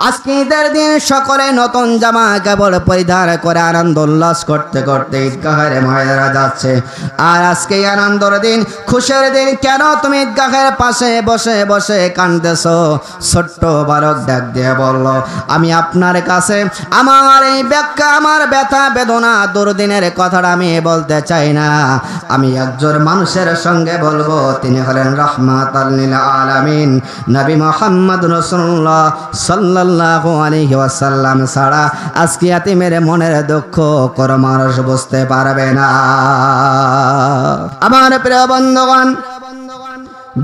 আজকে ঈদের দিন সকলে নতুন জামা কাপড় পরিধান করে আনন্দ উল্লাস করতে করতে ঈদগাহের ময়দানে যাচ্ছে। আর আজকে আনন্দের দিন, খুশির দিন, কেন তুমি ঈদগাহের পাশে বসে বসে কাঁদতেছো? ছোট্ট বালক ডাক দিয়ে বলল, আমি আপনার কাছে আমার এই ব্যাখ্যা, আমার ব্যথা বেদনা দুর্দিনের কথাটা আমি বলতে চাই না। আমি একজন মানুষের সঙ্গে বলবো, তিনি হলেন রাহমাতাল লিল আলামিন নবী মুহাম্মদ রাসূলুল্লাহ সাল্লাল্লাহু আলাইহি ওয়াসাল্লাম ছাড়া আজকে ইয়াতীমের মনের দুঃখ কোন মানুষ বুঝতে পারবে না। আমার প্রিয় বন্ধুগণ,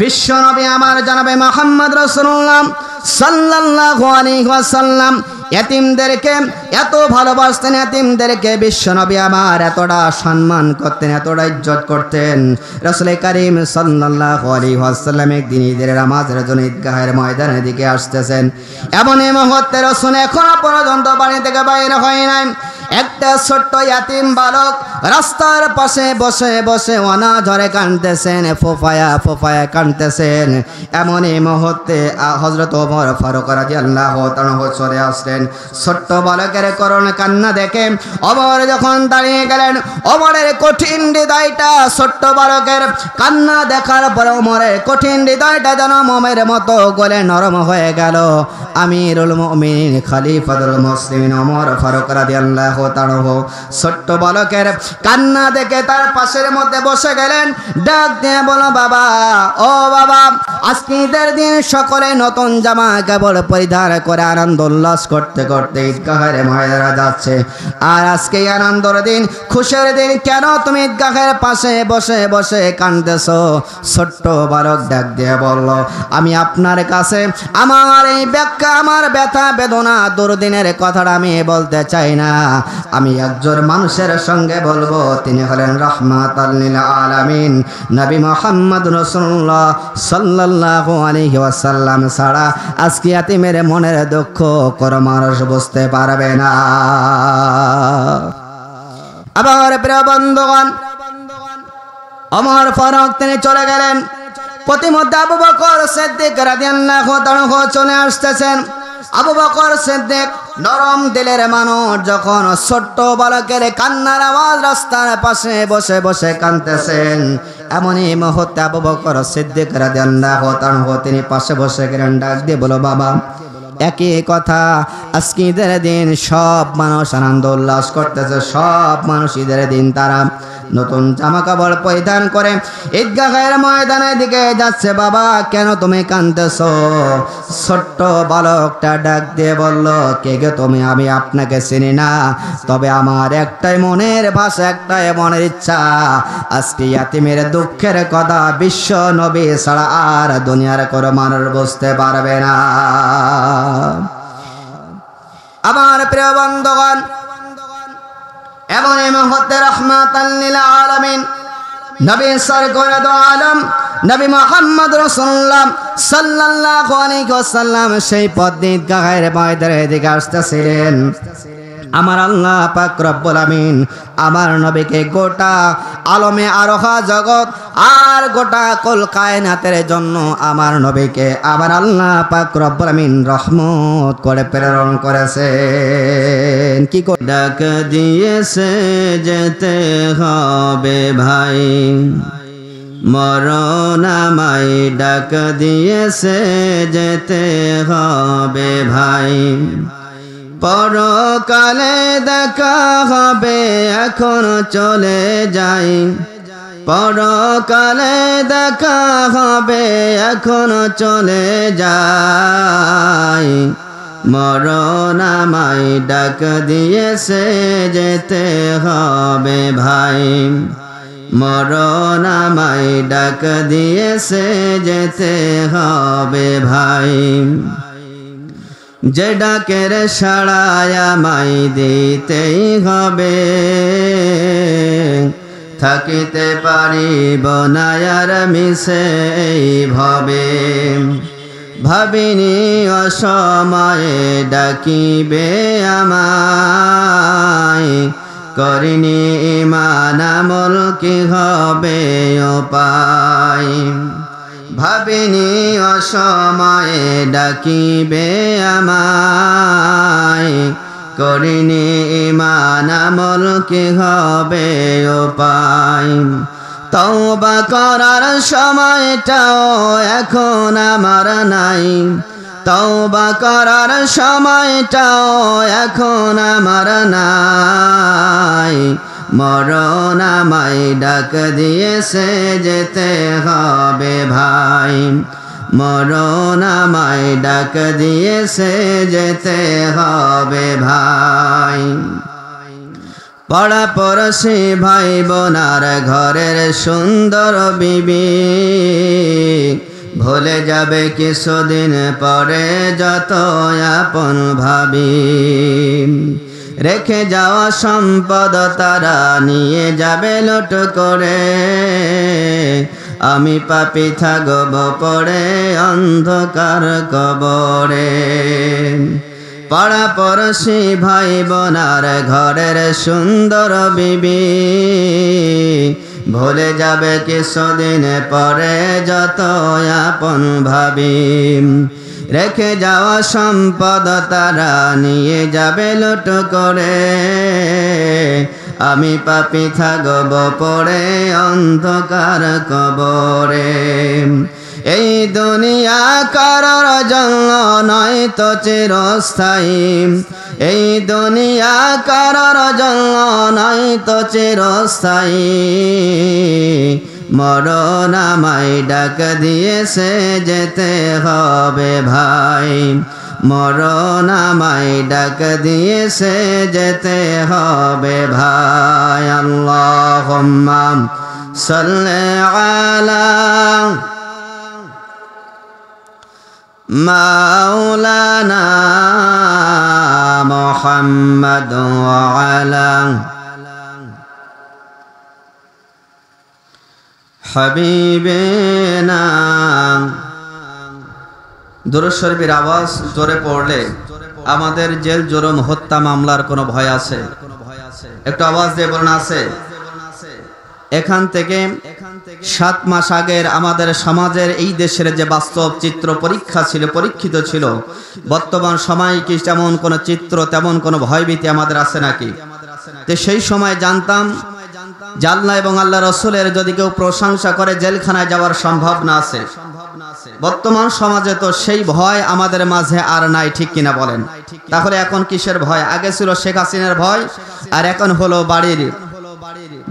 বিশ্ব নবী আমার জনাবে মুহাম্মদ রাসূলুল্লাহ সাল্লাল্লাহু আলাইহি ওয়াসাল্লাম ইয়াতীমদেরকে এত ভালোবাসতেন, ইয়াতীমদেরকে বিশ্ব নবী আমার এতটা সম্মান করতেন, এতটা ইজ্জত করতেন। রাসূল করিম সাল্লাল্লাহু আলাইহি ওয়াসাল্লাম একদিন ঈদের নামাজের জন্য ঈদগাহের ময়দানের দিকে আসতেছেন। এমন এই মুহূর্তে রাসূল এখনো পর্যন্ত বাড়ি থেকে বাইর হয় নাই। একটা ছোট্ট ইয়াতীম বালক রাস্তার পাশে বসে বসে অনাঝরে কাঁদতেছেন, ফোফায়া ফোফায়া কাঁদতেছেন। এমন এই মুহূর্তে হযরত ওমর ফারুক রাদিয়াল্লাহু তাআলা চলে আসলেন। ছোট্ট বালকের করুণ কান্না দেখে ওমর যখন দাঁড়িয়ে গেলেন, ওমরের কঠিন হৃদয়টা ছোট্ট বালকের কান্না দেখার পরে ওমরের কঠিন হৃদয়টা যেন মোমের মতো গলে নরম হয়ে গেল। আমিরুল মুমিনিন খলিফাতুল মুসলিমিন ওমর ফারুক রাদিয়াল্লাহু তাআলা ছোট্ট বালকের কান্না দেখে তার পাশের মধ্যে বসে গেলেন। ডাক দিয়ে বলো, বাবা, ও বাবা, আজকে ঈদের দিন সকলে নতুন জামা কাপড় পরিধান করে আনন্দ উল্লাস করতে করতে ঈদগাহের ময়দানে যাচ্ছে। আর আজকে আনন্দের দিন, খুশির দিন, কেন তুমি ঈদগাহের পাশে বসে বসে কাঁদতেছো? ছোট্ট বালক ডাক দিয়ে বলল, আমি আপনার কাছে আমার এই ব্যাখ্যা, আমার ব্যথা বেদনা দুর্দিনের কথাটা আমি বলতে চাই না। আমি একজন মানুষের সঙ্গে বলবো, তিনি হলেন রাহমাতাল লিল আলামিন নবী মুহাম্মদ রাসূলুল্লাহ সাল্লাল্লাহু আলাইহি ওয়াসাল্লাম ছাড়া আজকে ইয়াতীমের মনের দুঃখ কোন মানুষ বুঝতে পারবে না। আবার প্রিয় বন্ধুগণ, ওমর ফারুক তিনি চলে গেলেন। প্রতিমধ্যে আবু বকর সিদ্দিক রাদিয়াল্লাহু তাআলা চলে আসতেছেন। আবু বকর সিদ্দিক নরম দিলের মানুষ, যখন ছোট্ট বালকের কান্নার আওয়াজ রাস্তার পাশে বসে বসে কাঁদতেছেন, এমনই মুহূর্তে আবু বকর সিদ্দিক রাদিয়াল্লাহু তাআলা তিনি পাশে বসে গেলেন। ডাক দিয়ে বলো, বাবা, একই কথা, আজকে ঈদের দিন সব মানুষ আনন্দ উল্লাস করতেছে, সব মানুষ ঈদের দিন তারা নতুন জামা কাপড় পরিধান করে ঈদগাহের ময়দানের দিকে যাচ্ছে। বাবা, কেন তুমি কাঁদতেছো? ছোট্ট বালকটা ডাক দিয়ে বলল, কে গে তুমি? আমি আপনাকে চিনি না, তবে আমার একটাই মনের ভাষা, একটাই মনের ইচ্ছা, আজকে ইয়াতীমের দুঃখের কথা বিশ্ব নবী ছাড়া আর দুনিয়ার কোনো মানুষ বুঝতে পারবে না। আমার প্রিয় বন্ধুগণ, এমন এই মুহূর্তে রাহমাতাল লিল আলামিন নবী সরকার দো আলম নবী মুহাম্মদ রাসূলুল্লাহ সাল্লাল্লাহু আলাইহি ওয়াসাল্লাম সেই পথ দিয়ে ঈদগাহের ময়দানের দিকে আসতেছিলেন। আমার আল্লাহ পাক রব্বুল আমিন আমার নবীকে গোটা আলমে আরোহা জগৎ আর গোটা কুল কায়নাতের জন্য আমার নবীকে আমার আল্লাহ পাক রব্বুল আমিন রহমত করে প্রেরণ করেছেন। কি করে? ডাক দিয়েছে যেতে হবে ভাই, মরণ আমায় ডাক দিয়েছে যেতে হবে ভাই, পরকালে দেখা হবে এখন চলে যাই, পরকালে দেখা হবে এখন চলে যাই, মরণ আমায় ডাক দিয়েছে যেতে হবে ভাই, মরণ আমায় ডাক দিয়েছে যেতে হবে ভাই, যে ডাকের সাড়ায় আমায় দিতেই হবে, থাকিতে পারিব না আর মিশে ভবে, ভাবিনি অসময়ে ডাকিবে আমায়, করিনি ঈমান আমল কি হবে উপায়, ভাবিনি অসময়ে ডাকিবে আমায়, করিনি ঈমান আমল কি হবে উপায় তওবা করার সময়টাও এখন আমার নাই তওবা করার সময়টাও এখন আমার নাই মরণ আমায় ডাক দিয়েছে যেতে হবে ভাই মরণ আমায় ডাক দিয়েছে যেতে হবে ভাই পাড়াপড়শি ভাই বোনার ঘরের সুন্দর বিবি ভুলে যাবে কিছুদিন পরে যত আপন ভাবি রেখে যাওয়া সম্পদ তারা নিয়ে যাবে লুট করে আমি পাপী থাকব পড়ে অন্ধকার কবরে পাড়াপড়শি ভাই বোনার ঘরের সুন্দর বিবি ভুলে যাবে কিছুদিন পরে যত আপন ভাবি রেখে যাওয়া সম্পদ তারা নিয়ে যাবে লুট করে আমি পাপী থাকব পড়ে অন্ধকার কবরে এই দুনিয়া কারোর জন্য নয় তো চিরস্থায়ী এই দুনিয়া কারোর জন্য নয় তো চিরস্থায়ী মরণ আমায় ডাক দিয়েছে যেতে হবে ভাই মরণ আমায় ডাক দিয়েছে যেতে হবে ভাই আল্লাহুম্মা সাল্লি আলা মাওলানা মুহাম্মদ ওয়া আলা হাবিবিনা দুরূদ শরীফের আওয়াজ জোরে পড়লে আমাদের জেল জুলুম হত্যা মামলার কোনো ভয় আছে একটু আওয়াজ দিয়ে বলুন আছে এখান থেকে 7 মাস আগের আমাদের সমাজের এই দেশের যে বাস্তব চিত্র পরীক্ষা ছিল পরীক্ষিত ছিল বর্তমান সময় কি তেমন কোন চিত্র তেমন কোন ভয়ভীতি আমাদের আছে নাকি তো সেই সময় জানতাম যে আল্লাহ এবং আল্লাহ রাসূলের যদি কেউ প্রশংসা করে জেলখানায় যাওয়ার সম্ভাবনা আছে বর্তমান সমাজে তো সেই ভয় আমাদের মাঝে আর নাই ঠিক কিনা বলেন তাহলে এখন কিসের ভয় আগে ছিল শেখ হাসিনার ভয় আর এখন হলো বাড়ির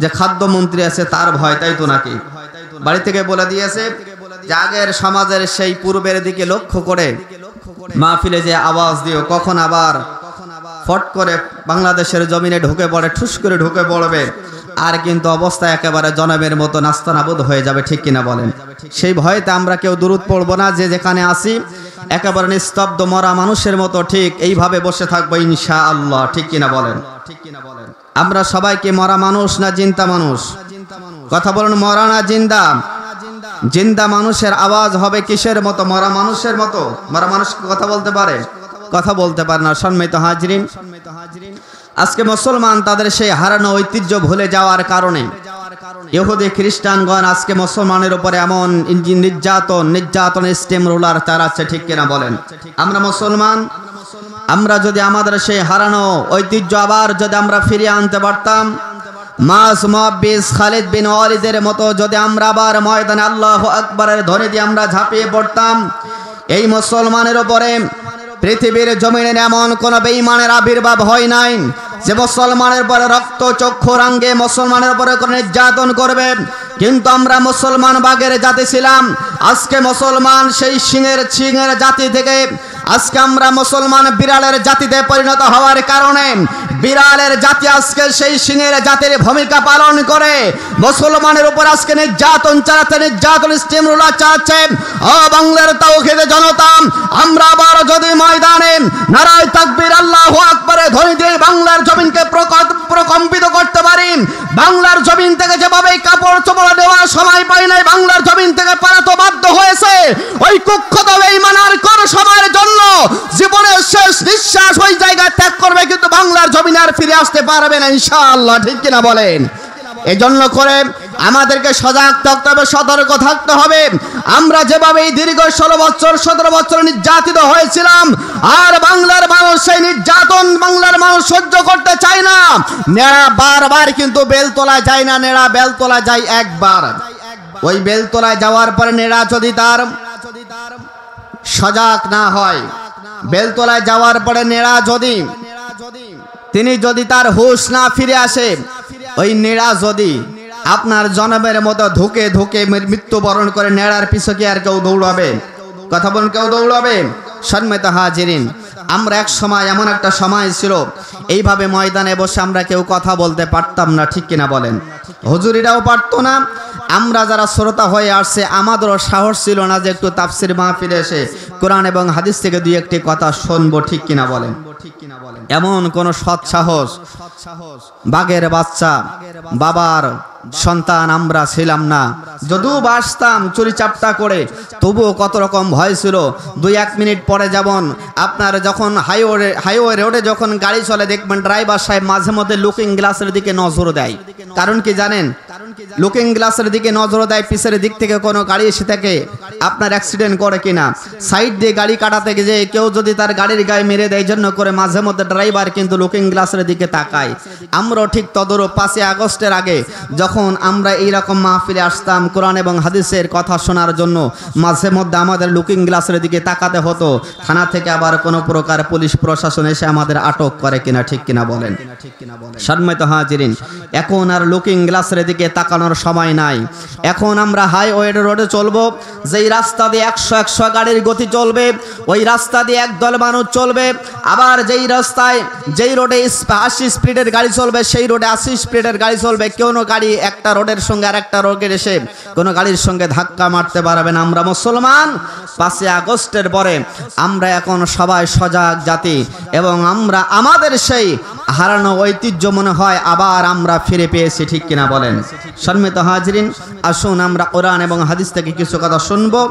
যে খাদ্যমন্ত্রী আছে তার ভয় তাই তো নাকি বাড়ি থেকে বলে দিয়েছে যে আগের সমাজের সেই পূর্বের দিকে লক্ষ্য করে মাহফিলে যে আওয়াজ দিও কখন আবার ফট করে বাংলাদেশের জমিনে ঢুকে পড়ে ঠুস করে ঢুকে পড়বে আর কিন্তু অবস্থা একেবারে জনমের মতো নাস্তানাবুদ হয়ে যাবে ঠিক কিনা বলেন সেই ভয়তে আমরা কেউ দুরূদ পড়ব না যে যেখানে আসি একেবারে নিস্তব্ধ মরা মানুষের মতো ঠিক এইভাবে বসে থাকবো ইনশাআল্লাহ ঠিক কিনা বলেন আমরা সবাইকে মরা মানুষ না জিন্দা মানুষ কথা বলুন মরা না জিন্দা জিন্দা মানুষের আওয়াজ হবে কিসের মতো মরা মানুষের মতো মরা মানুষ কথা বলতে পারে না সম্মানিত হাজরিন আজকে মুসলমান তাদের সেই হারানো ঐতিহ্য ভুলে যাওয়ার কারণে ইহুদি খ্রিস্টানগণ আজকে মুসলমানের উপরে এমন নির্যাতন স্টিম রোলার চালাচ্ছে ঠিক কিনা বলেন আমরা মুসলমান আমরা যদি আমাদের সেই হারানো ঐতিহ্য আবার যদি আমরা ফিরিয়ে আনতে পারতাম মাস মুহাব্বিস খালিদ বিন ওয়ালিদের মতো যদি আমরা আবার ময়দানে আল্লাহু আকবারের ধ্বনি দিয়ে আমরা ঝাঁপিয়ে পড়তাম এই মুসলমানের উপরে পৃথিবীর জমিনে এমন কোন বেঈমানের আবির্ভাব হয় নাই যে মুসলমানের উপরে রক্ত চক্ষু রাঙ্গে মুসলমানের উপরে কোন নির্যাতন করবে কিন্তু আমরা মুসলমান বাগের জাতি ছিলাম আজকে মুসলমান সেই সিংহের জাতি থেকে আজকে আমরা মুসলমান বিড়ালের জাতিতে পরিণত হওয়ার কারণে বিড়ালের জাতি আজকে সেই সিংহের জাতির ভূমিকা পালন করে মুসলমানের উপর আজকে নির্যাতন চালাচ্ছে নির্যাতন স্টিম রোলার চালাচ্ছে ও বাংলার তাওহীদের জনতা আমরা আবার যদি ময়দানে নারায়ে তাকবীর আল্লাহু আকবারের ধ্বনি দিয়ে বাংলার জমিনকে প্রকম্পিত করতে পারি বাংলার জমিন থেকে যেভাবে কাপড় চোপড় দেওয়ার সময় পাই নাই বাংলার জমিন থেকে পালাতে বাধ্য হয়েছে ওই কুখ্যাত বেঈমানের কোন সময়ের জন্য জীবনের শেষ নিঃশ্বাস ওই জায়গায় ত্যাগ করবে কিন্তু বাংলার জমিনে আর ফিরে আসতে পারবে না ইনশাআল্লাহ ঠিক কিনা বলেন এজন্য করে আমাদেরকে সজাগ থাকতে হবে সতর্ক থাকতে হবে আমরা যেভাবে এই দীর্ঘ 16 বছর 17 বছর নির্যাতিত হয়েছিলাম আর বাংলার মানুষ সেই নির্যাতন বাংলার মানুষ সহ্য করতে চায় না। নেড়া বারবার কিন্তু বেলতলা যায় না, নেড়া বেলতলা যায় একবার। ওই বেলতলায় যাওয়ার পরে নেড়া যদি তার সজাগ না হয়, বেলতলায় যাওয়ার পরে নেড়া যদি তার হুঁশ না ফিরে আসে, ওই নেড়া যদি আপনার জনমের মতো ধুকে ধুকে মৃত্যুবরণ করে, নেড়ার পিছু কি আর কেউ দৌড়াবে? কথা বলুন, কেউ দৌড়াবে? সম্মানিত হাজিরিন, আমরা এক সময়, এমন একটা সময় ছিল, এইভাবে ময়দানে বসে আমরা কেউ কথা বলতে পারতাম না, ঠিক কিনা বলেন? হুজুরিরাও পারতো না। আমরা যারা শ্রোতা হয়ে আসছে, আমাদেরও সাহস ছিল না যে একটু তাফসির মাহফিলে এসে কোরআন এবং হাদিস থেকে দুই একটি কথা শুনবো, ঠিক কিনা বলেন? এমন কোন সৎ সাহস বাঘের বাচ্চা বাবার সন্তান আমরা ছিলাম না। যদিও বাসতাম চুরি চাপটা করে, তবুও কত রকম ভয় ছিল। 2-1 মিনিট পরে যেমন আপনার যখন হাইওয়ে রোডে যখন গাড়ি চলে, দেখবেন ড্রাইভার সাহেব মাঝে মধ্যে লুকিং গ্লাসের দিকে নজর দেয়। কারণ কি জানেন? লুকিং গ্লাসের দিকে নজর দেয়, পিছের দিক থেকে কোনো গাড়ি এসে থাকে আপনার অ্যাক্সিডেন্ট করে কিনা, সাইড দিয়ে গাড়ি কাটাতে গিয়ে কেউ যদি তার গাড়ির গায়ে মেরে দেয়, জন্য করে মাঝে মধ্যে ড্রাইভার কিন্তু লুকিং গ্লাসের দিকে তাকায়। আমরাও ঠিক তদরূপ 5 আগস্টের আগে যখন আমরা এইরকম মাহফিলে আসতাম কোরআন এবং হাদিসের কথা শোনার জন্য, মাঝে মধ্যে আমাদের লুকিং গ্লাসের দিকে তাকাতে হতো। থানা থেকে আবার কোনো প্রকার পুলিশ প্রশাসন এসে আমাদের আটক করে কিনা, ঠিক কিনা বলেন? সম্মানিত হাজিরিন, এখন আর লুকিং গ্লাসের দিকে তাকানোর সময় নাই। এখন আমরা হাইওয়ে রোডে চলবো, যেই রাস্তা দিয়ে 100 গাড়ির গতি চলবে, ওই রাস্তা দিয়ে একদল মানুষ চলবে। আবার যেই রোডে 80 স্পিডের গাড়ি চলবে, সেই রোডে 80 স্পিডের গাড়ি চলবে। কোনো গাড়ি একটা রোডের সঙ্গে আর একটা রোডের এসে কোনো গাড়ির সঙ্গে ধাক্কা মারতে পারবে না। আমরা মুসলমান, 5 আগস্টের পরে আমরা এখন সবাই সজাগ জাতি, এবং আমরা আমাদের সেই হারানো ঐতিহ্য মনে হয় আবার আমরা ফিরে পেয়েছি, ঠিক কিনা বলেন? সম্মানিত হাজিরিন, আসুন আমরা কোরআন এবং হাদিস থেকে কিছু কথা শুনবো।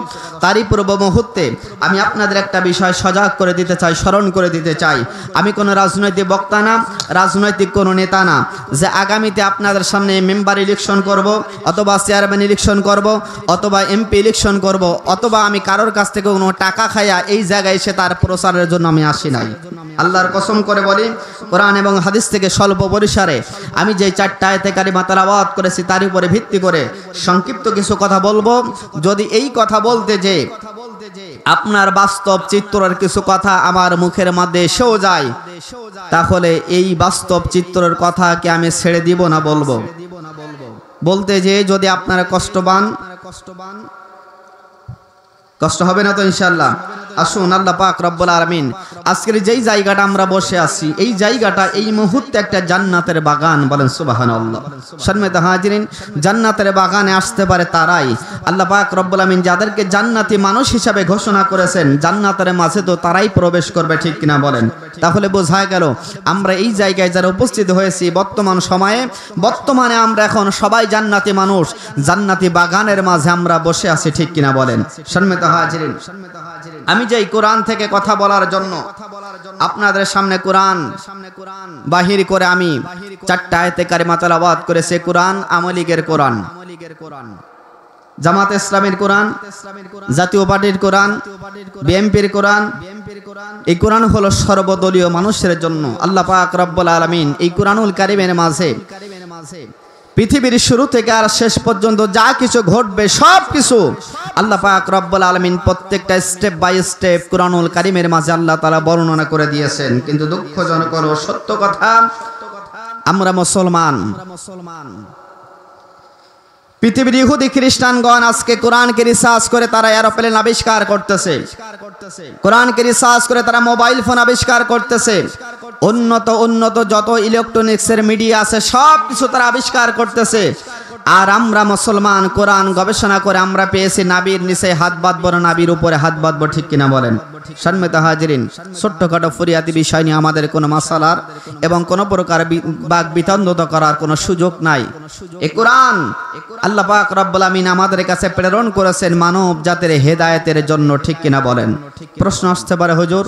তারই পূর্ব মুহূর্তে আমি আপনাদের একটা বিষয় সজাগ করে দিতে চাই, স্মরণ করে দিতে চাই। আমি কোনো রাজনৈতিক বক্তা না, রাজনৈতিক কোনো নেতা না, যে আগামীতে আপনাদের সামনে মেম্বার ইলেকশন করব, অথবা চেয়ারম্যান ইলেকশন করব, অথবা এমপি ইলেকশন করব, অথবা আমি কারোর কাছ থেকে কোনো টাকা খাইয়া এই জায়গায় এসে তার প্রচারের জন্য আমি আসি নাই। আল্লাহর কসম করে বলি, কোরআন এবং হাদিস থেকে স্বল্প পরিসরে আমি যে 4টা আয়াতে কারিমা তেলাওয়াত করেছি, তার উপরে ভিত্তি করে সংক্ষিপ্ত কিছু কথা বলবো। যদি এই কথা বলতে যে আপনার বাস্তব চিত্রের কিছু কথা আমার মুখের মধ্যে এসেও যায়, তাহলে এই বাস্তব চিত্রের কথাকে আমি ছেড়ে দিব না, বলতে যে যদি আপনারা কষ্ট হবে না তো ইনশাআল্লাহ। আসুন, আল্লাহ পাক রব্বুল আলামিন আজকের যেই জায়গাটা আমরা বসে আছি, এই জায়গাটা এই মুহূর্তে একটা জান্নাতের বাগান, বলেন সুবহানাল্লাহ। সম্মানিত হাজিরিন, জান্নাতের বাগানে আসতে পারে তারাই, আল্লাহ পাক রব্বুল আলামিন যাদেরকে জান্নাতি মানুষ হিসাবে ঘোষণা করেছেন, জান্নাতের মাঝে তো তারাই প্রবেশ করবে, ঠিক কিনা বলেন? তাহলে বোঝা গেল আমরা এই জায়গায় যারা উপস্থিত হয়েছি বর্তমানে আমরা এখন সবাই জান্নাতি মানুষ, জান্নাতি বাগানের মাঝে আমরা বসে আছি, ঠিক কিনা বলেন? সম্মানিত হাজিরিন, আমি যেই কোরআন থেকে কথা বলার জন্য আপনাদের সামনে কোরআন বাহির করে আমি 4টা আয়াতে কারিমা তেলাওয়াত করেছি। কোরআন আওয়ামী লীগের কোরআন, জামাত ইসলামের কোরআন, জাতীয় পার্টির কোরআন, বিএনপির কোরআন। এই কোরআন হলো সর্বদলীয় মানুষের জন্য। আল্লাহ পাক রব্বুল আলামিন এই কোরআনুল কারীমের মাঝে পৃথিবীর শুরু থেকে আর শেষ পর্যন্ত যা কিছু ঘটবে সব কিছু আল্লাহ পাক রব্বুল আলামিন প্রত্যেকটা স্টেপ বাই স্টেপ কোরআনুল কারীমের মাঝে আল্লাহ তাআলা বর্ণনা করে দিয়েছেন। কিন্তু দুঃখজনক হলো সত্য কথা, আমরা মুসলমান, পৃথিবীর ইহুদি খ্রিস্টানগণ আজকে কোরআনকে রিসার্চ করে তারা এরোপ্লেন আবিষ্কার করতেছে, কোরআনকে রিসার্চ করে তারা মোবাইল ফোন আবিষ্কার করতেছে, উন্নত যত ইলেকট্রনিক্সের মিডিয়া আছে সব কিছু তারা আবিষ্কার করতেছে। আর আমরা মুসলমান কোরআন গবেষণা করে আমরা পেয়েছি নাবির নিচে হাত বাঁধবো না, নাবির উপরে হাত বাঁধবো, ঠিক কিনা বলেন? সম্মানিত হাজিরিন, ছোট্টখাটো ফরিয়াদি বিষয় নিয়ে আমাদের কোনো মাসালার এবং কোনো প্রকার বাক বিতণ্ডতা করার কোনো সুযোগ নাই। এই কোরআন আল্লাহ পাক রব্বুল আমিন আমাদের কাছে প্রেরণ করেছেন মানব জাতির হেদায়েতের জন্য, ঠিক কিনা বলেন? প্রশ্ন আসতে পারে, হুজুর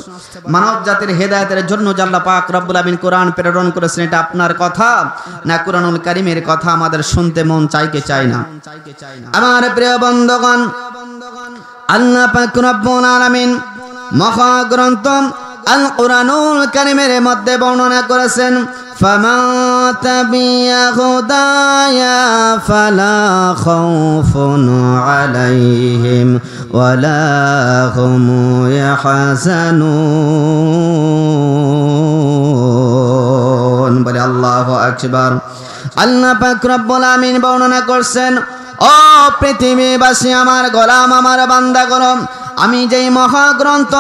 মানব জাতির হেদায়েতের জন্য যে আল্লাহ পাক রব্বুল আমিন কোরআন প্রেরণ করেছেন, এটা আপনার কথা না কোরআনুল কারীমের কথা? আমাদের শুনতে মন চাই কি চাই না? আমার প্রিয় বন্ধুগণ, আল্লাহ পাক রব্বুল আলামিন মহাগ্রন্থ আল কুরআনুল কারীমের মধ্যে বর্ণনা করেছেন ফামান তাবিয়া হুদায়া ফালা খাউফুন আলাইহিম ওয়ালা হুম ইয়াহজানুন। বলে আল্লাহু আকবার। আল্লাহ পাক রব্বুল আমিন বর্ণনা করছেন, ও পৃথিবীবাসী, আমার গোলাম, আমার বান্দাগণ, আমি যেই মহাগ্রন্থ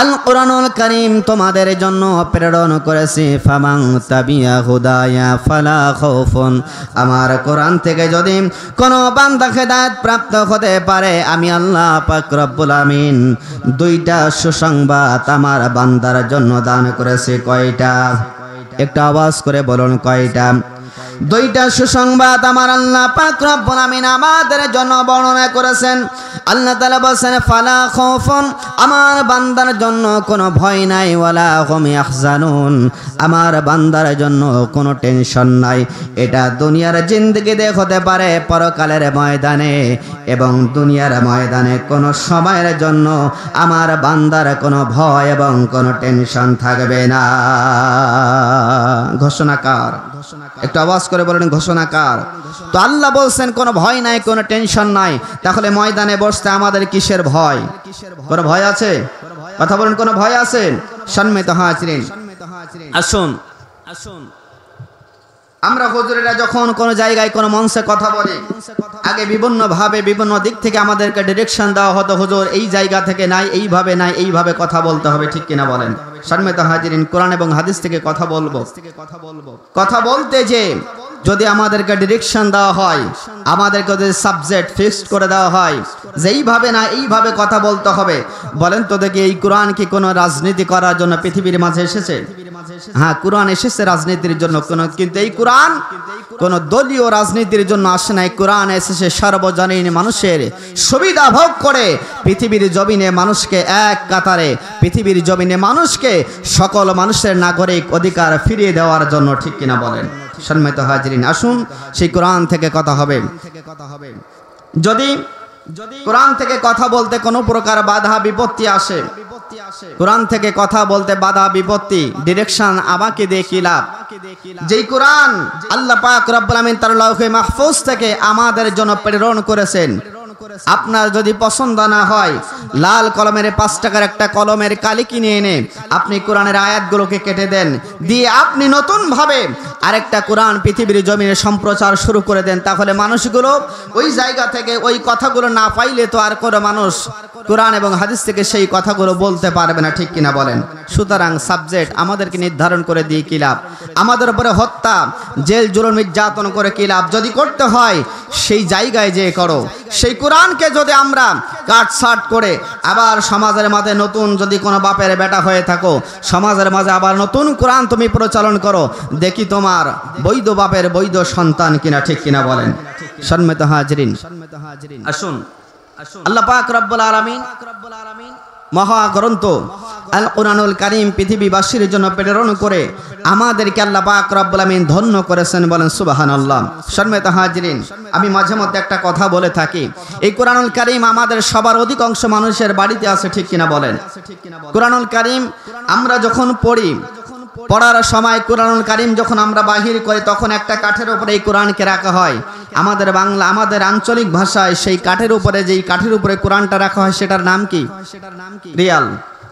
আল কুরআনুল কারীম তোমাদের জন্য প্রেরণ করেছি, ফামান তাবিয়া হুদায়া ফালা খাউফুন, আমার কোরআন থেকে যদি কোনো বান্দা হেদায়েত প্রাপ্ত হতে পারে, আমি আল্লাহ পাক রব্বুল আমিন দুইটা সুসংবাদ আমার বান্দার জন্য দান করেছি। কয়টা? একটা আওয়াজ করে বলুন, কয়টা? দুইটা সুসংবাদ আমার আল্লাহ পাক রব্বুল আমিন আমাদের জন্য বর্ণনা করেছেন। আল্লাহ তাআলা বলেন ফালা খাউফুন, আমার বান্দার জন্য কোনো ভয় নাই, ওয়ালা হুম ইয়াহজানুন, আমার বান্দার জন্য কোনো টেনশন নাই। এটা দুনিয়ার জিন্দেগিতে হতে পারে, পরকালের ময়দানে এবং দুনিয়ার ময়দানে কোনো সময়ের জন্য আমার বান্দার কোনো ভয় এবং কোনো টেনশন থাকবে না। ঘোষণাকার, একটু আওয়াজ করে বলেন ঘোষণাকার। তো আল্লাহ বলছেন কোনো ভয় নাই, কোনো টেনশন নাই, তাহলে ময়দানে বসতে আমাদের কিসের ভয়? কোনো ভয় আছে? কথা বলেন, কোনো ভয় আছে? সম্মানিত হাজিরিন, আসুন আমরা হুজুরেরা যখন কোনো জায়গায় কোনো মঞ্চে কথা বলি, আগে বিভিন্ন ভাবে বিভিন্ন দিক থেকে আমাদেরকে ডিরেকশন দেওয়া হতো, হুজুর এই জায়গা থেকে নাই, এইভাবে নাই, এইভাবে কথা বলতে হবে, ঠিক কিনা বলেন? সম্মানিত হাজিরিন, কোরআন এবং হাদিস থেকে কথা বলবো। কথা বলতে যে যদি আমাদেরকে ডিরেকশন দেওয়া হয়, আমাদেরকে যদি সাবজেক্ট ফিক্সড করে দেওয়া হয় যে এইভাবে না এইভাবে কথা বলতে হবে, বলেন তো দেখি এই কোরআন কি কোনো রাজনীতি করার জন্য পৃথিবীর মাঝে এসেছে? হ্যাঁ, কোরআন এসেছে রাজনীতির জন্য, কিন্তু এই কোরআন কোন দলীয় রাজনীতির জন্য আসে নাই। কোরআন এসেছে সর্বজনীন মানুষের সুবিধা ভোগ করে পৃথিবীর জমিনে মানুষকে এক কাতারে, পৃথিবীর জমিনে মানুষকে সকল মানুষের নাগরিক অধিকার ফিরিয়ে দেওয়ার জন্য, ঠিক কিনা বলেন? সম্মানিত হাজিরিন, আসুন সেই কোরআন থেকে কথা হবে। যদি কোরআন থেকে কথা বলতে কোনো প্রকার বাধা বিপত্তি আসে, কোরআন থেকে কথা বলতে বাধা বিপত্তি ডিরেকশন আমাকে দিয়ে কি লাভ? যেই কোরআন আল্লাহ পাক রব্বুল আমিন তার লাউহে মাহফুজ থেকে আমাদের জন্য প্রেরণ করেছেন, আপনার যদি পছন্দ না হয়, লাল কলমের 5 টাকার একটা কলমের কালি কিনে এনে আপনি কোরআনের আয়াতগুলোকে কেটে দেন, দিয়ে আপনি নতুন ভাবে আরেকটা কোরআন পৃথিবীর জমিনে সম্প্রচার শুরু করে দেন, তাহলে মানুষগুলো ওই জায়গা থেকে ওই কথাগুলো না পাইলে তো আর কোনো মানুষ কোরআন এবং হাদিস থেকে সেই কথাগুলো বলতে পারবে না, ঠিক কিনা বলেন? সুতরাং সাবজেক্ট আমাদেরকে নির্ধারণ করে দিয়ে কি লাভ? আমাদের উপরে হত্যা, জেল জুলুম নির্যাতন করে কি লাভ? যদি করতে হয় সেই জায়গায় যে করো। সেই কোরআনকে যদি আমরা কাটছাট করে আবার সমাজের মাঝে নতুন, যদি কোনো বাপের বেটা হয়ে থাকো, সমাজের মাঝে আবার নতুন কোরআন তুমি প্রচলন করো, দেখি তোমার বৈধ বাপের বৈধ সন্তান কিনা, ঠিক কিনা বলেন? সম্মানিত হাজিরিন, আসুন আল্লাহ পাক রব্বুল আলামিন মহাগ্রন্থ আল কুরআনুল কারীম পৃথিবীবাসীর জন্য প্রেরণ করে আমাদেরকে আল্লাহ পাক রব্বুল আমিন ধন্য করেছেন, বলেন সুবহানাল্লাহ। সম্মানিত হাজিরিন, আমি মাঝে মধ্যে একটা কথা বলে থাকি, এই কুরআনুল কারীম আমাদের সবার অধিকাংশ মানুষের বাড়িতে আছে, ঠিক কিনা বলেন? কুরআনুল কারীম আমরা যখন পড়ি, পড়ার সময় কুরআনুল কারীম যখন আমরা বাহির করি, তখন একটা কাঠের উপরে এই কোরআনকে রাখা হয়। আমাদের বাংলা, আমাদের আঞ্চলিক ভাষায় সেই কাঠের উপরে, যেই কাঠের উপরে কোরআনটা রাখা হয় সেটার নাম কি? রিয়াল।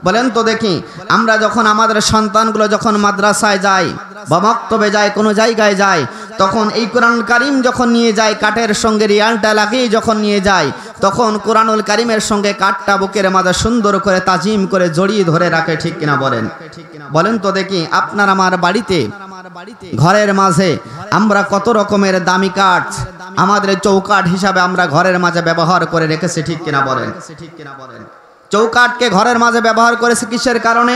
বলেন তো দেখি, আমরা যখন আমাদের সন্তানগুলো যখন মাদ্রাসায় যায় বা মক্তবে যায়, কোনো জায়গায় যায়, তখন এই কোরআনুল কারীম যখন নিয়ে যায়, কাঠের সঙ্গে রিয়ালটা লাগিয়ে যখন নিয়ে যায়, তখন কোরআনুল কারীমের সঙ্গে কাঠটা বুকের মাঝে সুন্দর করে তাজিম করে জড়িয়ে ধরে রাখে, ঠিক কিনা বলেন? বলেন তো দেখি, আপনার আমার বাড়িতে ঘরের মাঝে আমরা কত রকমের দামি কাঠ আমাদের চৌকাঠ হিসাবে আমরা ঘরের মাঝে ব্যবহার করে রেখেছি, ঠিক কিনা বলেন? চৌকাঠকে ঘরের মাঝে ব্যবহার করেছে কিসের কারণে?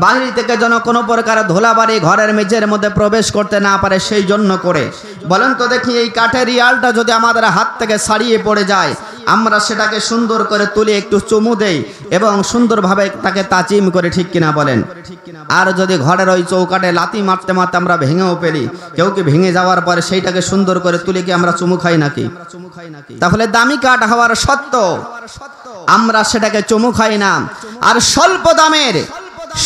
বাহির থেকে যেন কোনো প্রকার ধুলাবাড়ি ঘরের মেঝের মধ্যে প্রবেশ করতে না পারে, সেই জন্য করে। বলেন তো দেখি, এই কাঠের রিয়ালটা যদি আমাদের হাত থেকে ছাড়িয়ে পড়ে যায়, আমরা সেটাকে সুন্দর করে তুলে একটু চুমু দেই এবং সুন্দরভাবে তাকে তাজিম করে, ঠিক কিনা বলেন? আর যদি ঘরের ওই চৌকাঠে লাথি মারতে মারতে আমরা ভেঙেও ফেলি, কেউ কি ভেঙে যাওয়ার পরে সেইটাকে সুন্দর করে তুলে কি আমরা চুমু খাই নাকি? তাহলে দামি কাঠ হওয়ার সত্ত্বেও আমরা সেটাকে চুমু খাই না। আর স্বল্প দামের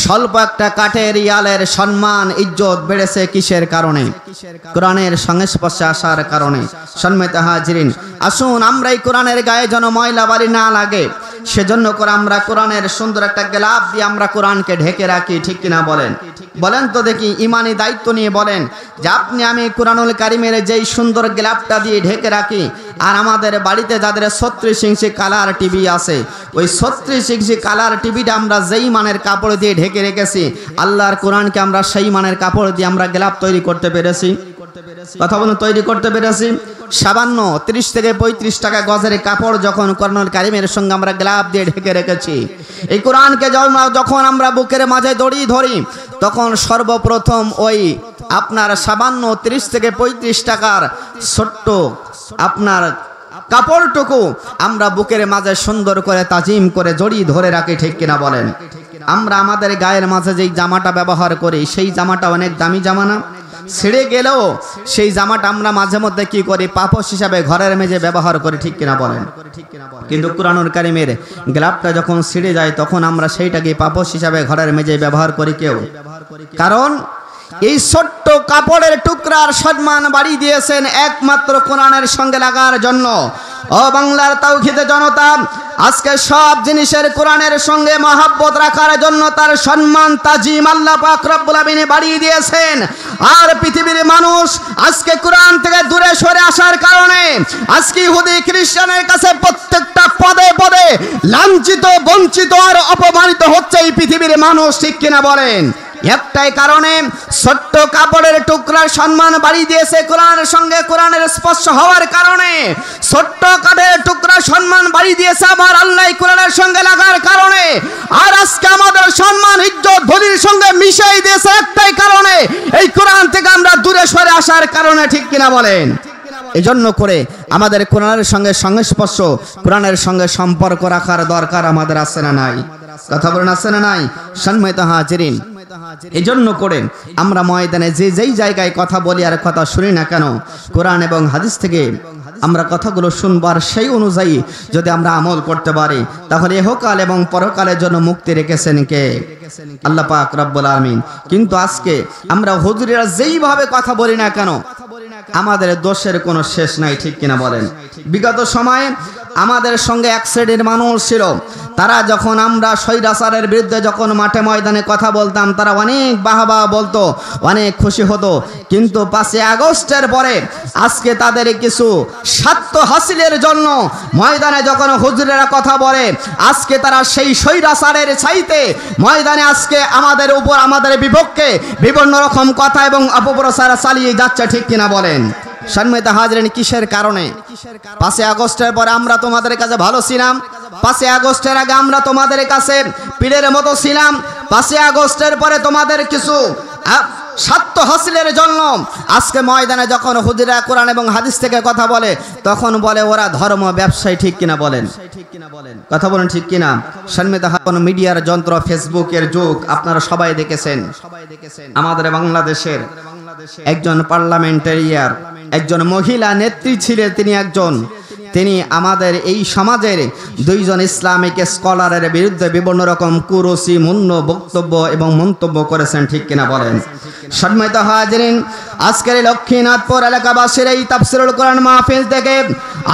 স্বল্প একটা কাঠের ইয়ালের সম্মান ইজ্জত বেড়েছে কিসের কারণে? কোরআনের সংস্পর্শে আসার কারণে। সম্মানিত হাজিরিন, আসুন আমরা এই কোরআনের গায়ে যেন ময়লা বালি না লাগে সেজন্য করে আমরা কোরআনের সুন্দর একটা গ্লাভ দিয়ে আমরা কোরআনকে ঢেকে রাখি, ঠিক কিনা বলেন? বলেন তো দেখি, ইমানি দায়িত্ব নিয়ে বলেন যে আপনি আমি কোরআনুল কারিমের যেই সুন্দর গ্লাভটা দিয়ে ঢেকে রাখি, আর আমাদের বাড়িতে যাদের 36 ইঞ্চি কালার টিভি আছে, ওই 36 ইঞ্চি কালার টিভিটা আমরা যেই মানের কাপড় দিয়ে ঢেকে রেখেছি, আল্লাহর কোরআনকে আমরা সেই মানের কাপড় দিয়ে আমরা গ্লাভ তৈরি করতে পেরেছি? কথা বলুন, তৈরি করতে পেরেছি? 30 থেকে 35 টাকা গজের কাপড় যখন কোরআনুল কারিমের সঙ্গে আমরা গ্লাভ দিয়ে ঢেকে রেখেছি, এই কোরআনকে যখন আমরা বুকের মাঝে দড়ি ধরি, তখন সর্বপ্রথম ওই আপনার 30 থেকে 35 টাকার ছোট্ট আপনার কাপড়টুকু আমরা বুকের মাঝে সুন্দর করে তাজিম করে জড়ি ধরে রাখি, ঠিক কিনা বলেন? আমরা আমাদের গায়ের মাঝে যেই জামাটা ব্যবহার করি, সেই জামাটা অনেক দামি জামা না? ছিঁড়ে গেলেও সেই জামাটা আমরা মাঝে মধ্যে কি করি? পাপোশ হিসাবে ঘরের মেঝে ব্যবহার করি, ঠিক কিনা বলেন? কিন্তু কোরআনুল কারিমের গ্লাভটা যখন ছিঁড়ে যায়, তখন আমরা সেইটাকে পাপোশ হিসাবে ঘরের মেঝে ব্যবহার করি কেউ? কারণ এই ছোট্ট কাপড়ের টুকরার সম্মান বাড়িয়ে দিয়েছেন একমাত্র কোরআনের সঙ্গে লাগার জন্য। ও বাংলার তাওহীদে জনতা, আজকে সব জিনিসের কোরআনের সঙ্গে মহব্বত রাখার জন্য তার সম্মান তাজিম আল্লাহ পাক রব্বুল আলামিন বাড়িয়ে দিয়েছেন। আর পৃথিবীর মানুষ আজকে কোরআন থেকে দূরে সরে আসার কারণে আজকে ইহুদি খ্রিস্টানের কাছে প্রত্যেকটা পদে পদে লাঞ্ছিত, বঞ্চিত আর অপমানিত হচ্ছে এই পৃথিবীর মানুষ, ঠিক কিনা বলেন? একটাই কারণে, ছোট্ট কাপড়ের টুকরার সম্মান বাড়িয়ে দিয়েছে কোরআনের সঙ্গে কোরআনের স্পর্শ হওয়ার কারণে। ছোট্ট কাঠের টুকরার সম্মান বাড়িয়ে দিয়েছে আমার আল্লাহ কোরআনের সঙ্গে লাগার কারণে। আর আজকে আমাদের সম্মান ইজ্জত ধুলির সঙ্গে মিশিয়ে দিয়েছে একটাই কারণে, এই কোরআন থেকে আমরা দূরে সরে আসার কারণে, ঠিক কিনা বলেন? এজন্য করে আমাদের কোরআনের সঙ্গে সংস্পর্শ, কোরআনের সঙ্গে সম্পর্ক রাখার দরকার আমাদের আছে না নাই? কথা বলেন, আছে না নাই? সম্মানিত হাজিরিন, এজন্য করে আমরা ময়দানে যেই জায়গায় কথা বলি আর কথা শুনি না কেন, কোরআন এবং হাদিস থেকে আমরা কথাগুলো শুনবার সেই অনুযায়ী যদি আমরা আমল করতে পারি, তাহলে ইহকাল এবং পরকালের জন্য মুক্তি রেখেছেন কে? আল্লাহ পাক রব্বুল আলামিন। কিন্তু আজকে আমরা হুজুরেরা যেইভাবে কথা বলি না কেন, আমাদের দোষের কোনো শেষ নাই, ঠিক কিনা বলেন? বিগত সময়ে আমাদের সঙ্গে এক শ্রেণীর মানুষ ছিল, তারা যখন আমরা স্বৈরাচারের বিরুদ্ধে যখন মাঠে ময়দানে কথা বলতাম, তারা অনেক বাহবা বলতো, অনেক খুশি হতো। কিন্তু 5 আগস্টের পরে আজকে তাদের কিছু স্বার্থ হাসিলের জন্য ময়দানে যখন হুজুরেরা কথা বলে, আজকে তারা সেই স্বৈরাচারের চাইতে ময়দানে আজকে আমাদের উপর, আমাদের বিপক্ষে বিভিন্ন রকম কথা এবং অপপ্রচার চালিয়ে যাচ্ছে, ঠিক কিনা বলেন? সম্মানিত হাজিরিন, কিসের কারণে? 5 আগস্টের পরে আমরা তোমাদের কাছে ভালো ছিলাম, 5 আগস্টের আগে আমরা তোমাদের কাছে পীরের মতো ছিলাম, 5 আগস্টের পরে তোমাদের কিছু স্বার্থ হাসিলের জন্য আজকে ময়দানে যখন হুজুরা কোরআন এবং হাদিস থেকে কথা বলে, তখন বলে ওরা ধর্ম ব্যবসায়ী, ঠিক কিনা বলেন? কথা বলেন, ঠিক কিনা? সম্মানিত হাজিরিন, মিডিয়ার যন্ত্র, ফেসবুকের যুগ আপনারা সবাই দেখেছেন। আমাদের বাংলাদেশের একজন পার্লামেন্টারিয়ার, একজন মহিলা নেত্রী ছিলেন, তিনি আমাদের এই সমাজের 2 জন ইসলামিক স্কলারের বিরুদ্ধে বিভিন্ন রকম কুরুচি মূল্য বক্তব্য এবং মন্তব্য করেছেন, ঠিক কিনা বলেন? সম্মানিত হাজিরিন, আজকের লক্ষ্মীনাথপুর এলাকাবাসীর এই তাফসীরুল কোরআন মাহফিল থেকে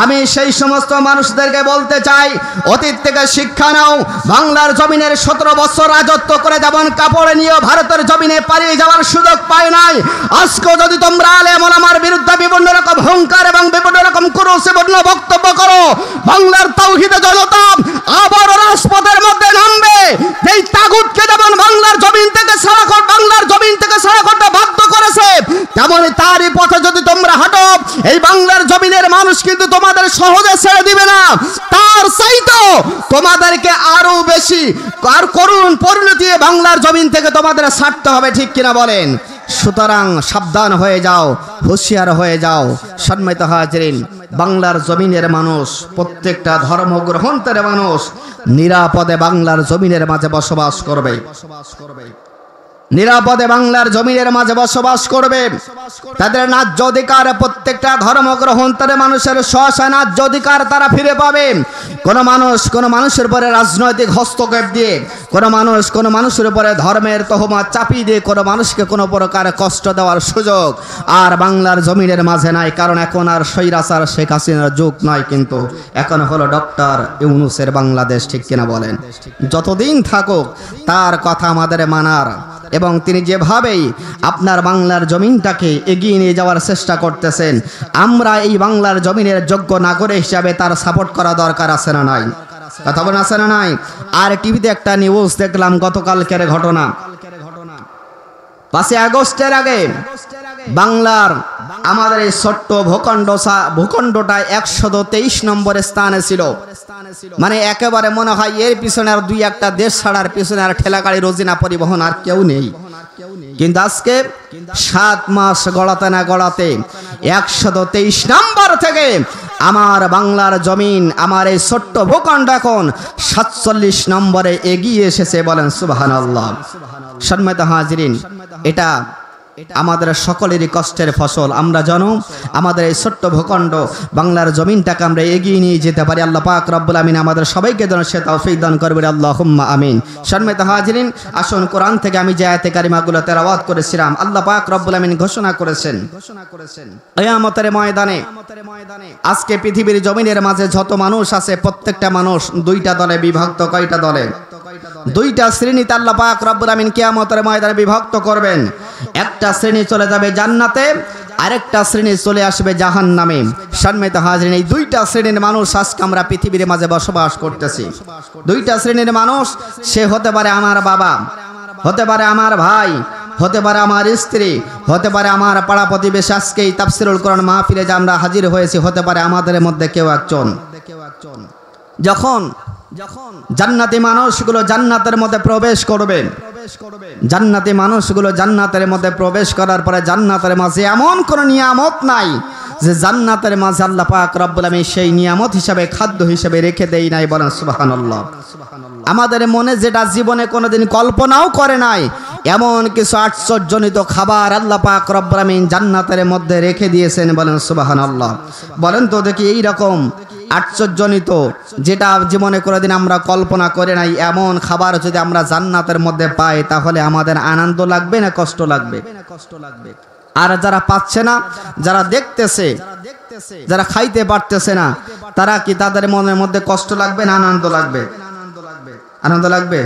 আমি সেই সমস্ত মানুষদেরকে বলতে চাই, অতীত থেকে শিক্ষা নাও। বাংলার জমিনের 17 বছর রাজত্ব করে যেমন কাপড়ে নিয়ে ভারতের জমিনে পালিয়ে যাওয়ার সুযোগ পায় নাই, আজকে যদি তোমরা আলেম ওলামার বিরুদ্ধে বিভিন্ন রকম হুঙ্কার এবং বিভিন্ন রকম কুরুচিপূর্ণ বক্তব্য করো, বাংলার তাওহীদে জনতা আবার রাজপথের মধ্যে নামবে। এই তাগুতকে যেমন বাংলার জমিন থেকে ছাড়া করতে বাধ্য করেছে, তেমনি তারই পথে যদি তোমরা হাঁটো, এই বাংলার জমিনের মানুষ কিন্তু তোমাদের সহজে ছেড়ে দিবে না। তার চাইতো তোমাদেরকে আরো বেশি আর করুণ পরিণতি বাংলার জমিন থেকে তোমাদের ছাড়তে হবে, ঠিক কিনা বলেন? সুতরাং সাবধান হয়ে যাও, হুঁশিয়ার হয়ে যাও। সম্মানিত হাজিরিন, বাংলার জমিনের মানুষ, প্রত্যেকটা ধর্মগ্রহণের মানুষ নিরাপদে বাংলার জমিনের মাঝে বসবাস করবে, নিরাপদে বাংলার জমিনের মাঝে বসবাস করবে। তাদের ন্যায্য অধিকার, প্রত্যেকটা ধর্মগ্রহণকারী মানুষের স্ব ন্যায্য অধিকার তারা ফিরে পাবে। কোনো মানুষের উপরে রাজনৈতিক হস্তক্ষেপ দিয়ে, কোনো মানুষের উপরে ধর্মের তহমত চাপিয়ে দিয়ে কোনো মানুষকে কোনো প্রকার কষ্ট দেওয়ার সুযোগ আর বাংলার জমিনের মাঝে নাই। কারণ এখন আর স্বৈরাচার শেখ হাসিনার যুগ নয়, কিন্তু এখন হলো ডক্টর ইউনূসের বাংলাদেশ। ঠিক কিনা বলেন? যতদিন থাকুক তার কথা আমাদের মানার, এবং তিনি যেভাবেই আপনার বাংলার জমিনটাকে এগিয়ে নিয়ে যাওয়ার চেষ্টা করতেছেন, আমরা এই বাংলার জমিনের যোগ্য নাগরিক হিসাবে তার সাপোর্ট করা দরকার আছে না নাই? কথা বলেন আছে না নাই? আর টিভিতে একটা নিউজ দেখলাম গতকালকের ঘটনা, 5 আগস্টের আগে বাংলার আমাদের এই ছোট্ট ভূখণ্ডটা 123 নম্বর স্থানে ছিল। মানে একেবারে মনে হয় এর পিছনে আর 2-1টা দেশ ছাড়ার পিছনে আর ঠেলাগাড়ি রোজিনা পরিবহন আর কেউ নেই। কিন্তু আজকে 7 মাস গড়াতে না গড়াতে 123 নম্বর থেকে আমার বাংলার জমিন, আমার এই ছোট্ট ভূখণ্ড এখন 47 নম্বরে এগিয়ে এসেছে। বলেন সুবহানাল্লাহ। সম্মানিত হাজিরিন, এটা আমাদের সকলেরই কষ্টের ফসল। আমরা জানো আমাদের এই ছোট্ট ভূখণ্ড বাংলার জমিনটাকে আমরা এগিয়ে নিয়ে যেতে পারি। আল্লাহ পাক রব্বুল আমিন আমাদের সবাইকে যেন সে তৌফিক দান করবেন, আল্লাহুম্মা আমিন। সম্মানিত হাজিরিন, আসুন কোরআন থেকে আমি যে আয়াতে কারিমাগুলো তেলাওয়াত করেছিলাম, আল্লাহ পাক রব্বুল আমিন ঘোষণা করেছেন কিয়ামতের ময়দানে আজকে পৃথিবীর জমিনের মাঝে যত মানুষ আছে প্রত্যেকটা মানুষ 2টা দলে বিভক্ত। কয়টা দলে? 2টা শ্রেণীতে আল্লাহ পাক রব্বুল আমিন কিয়ামতের ময়দানে বিভক্ত করবেন। একটা শ্রেণী চলে যাবে জান্নাতে, আরেকটা শ্রেণী চলে আসবে জাহান্নামে। সম্মানিত হাজিরিন, এই 2টা শ্রেণীর মানুষ আজকে আমরা পৃথিবীর মাঝে বসবাস করতেছি। 2টা শ্রেণীর মানুষ, সে হতে পারে আমার বাবা, হতে পারে আমার ভাই, হতে পারে আমার স্ত্রী, হতে পারে আমার পাড়া প্রতিবেশী। আজকে এই তাফসীরুল কোরআন মাহফিলে যে আমরা হাজির হয়েছি, হতে পারে আমাদের মধ্যে কেউ একজন। যখন জান্নাতি মানুষগুলো জান্নাতের মধ্যে প্রবেশ করবে, জান্নাতি মানুষগুলো জান্নাতের মধ্যে প্রবেশ করার পরে জান্নাতের মাঝে এমন কোনো নিয়ামত নাই যে জান্নাতের মাঝে আল্লাহ পাক রব্বুল আমিন সেই নিয়ামত হিসাবে, খাদ্য হিসাবে রেখে দেই নাই। বলেন সুবহানাল্লাহ। আমাদের মনে যেটা জীবনে কোনোদিন কল্পনাও করে নাই, এমন কিছু আশ্চর্যজনিত খাবার আল্লাহ পাক রব্বুল আমিন জান্নাতের মধ্যে রেখে দিয়েছেন। বলেন সুবহানাল্লাহ। বলেন তো দেখি, এই রকম আশ্চর্যজনিত যেটা জীবনে কোনোদিন আমরা কল্পনা করে নাই, এমন খাবার যদি আমরা জান্নাতের মধ্যে পাই, তাহলে আমাদের আনন্দ লাগবে না কষ্ট লাগবে? আর যারা পাচ্ছে না, যারা দেখতেছে, যারা খাইতে পারতেছে না, তারা কি তাদের মনের মধ্যে কষ্ট লাগবে না আনন্দ লাগবে? আনন্দ লাগবে?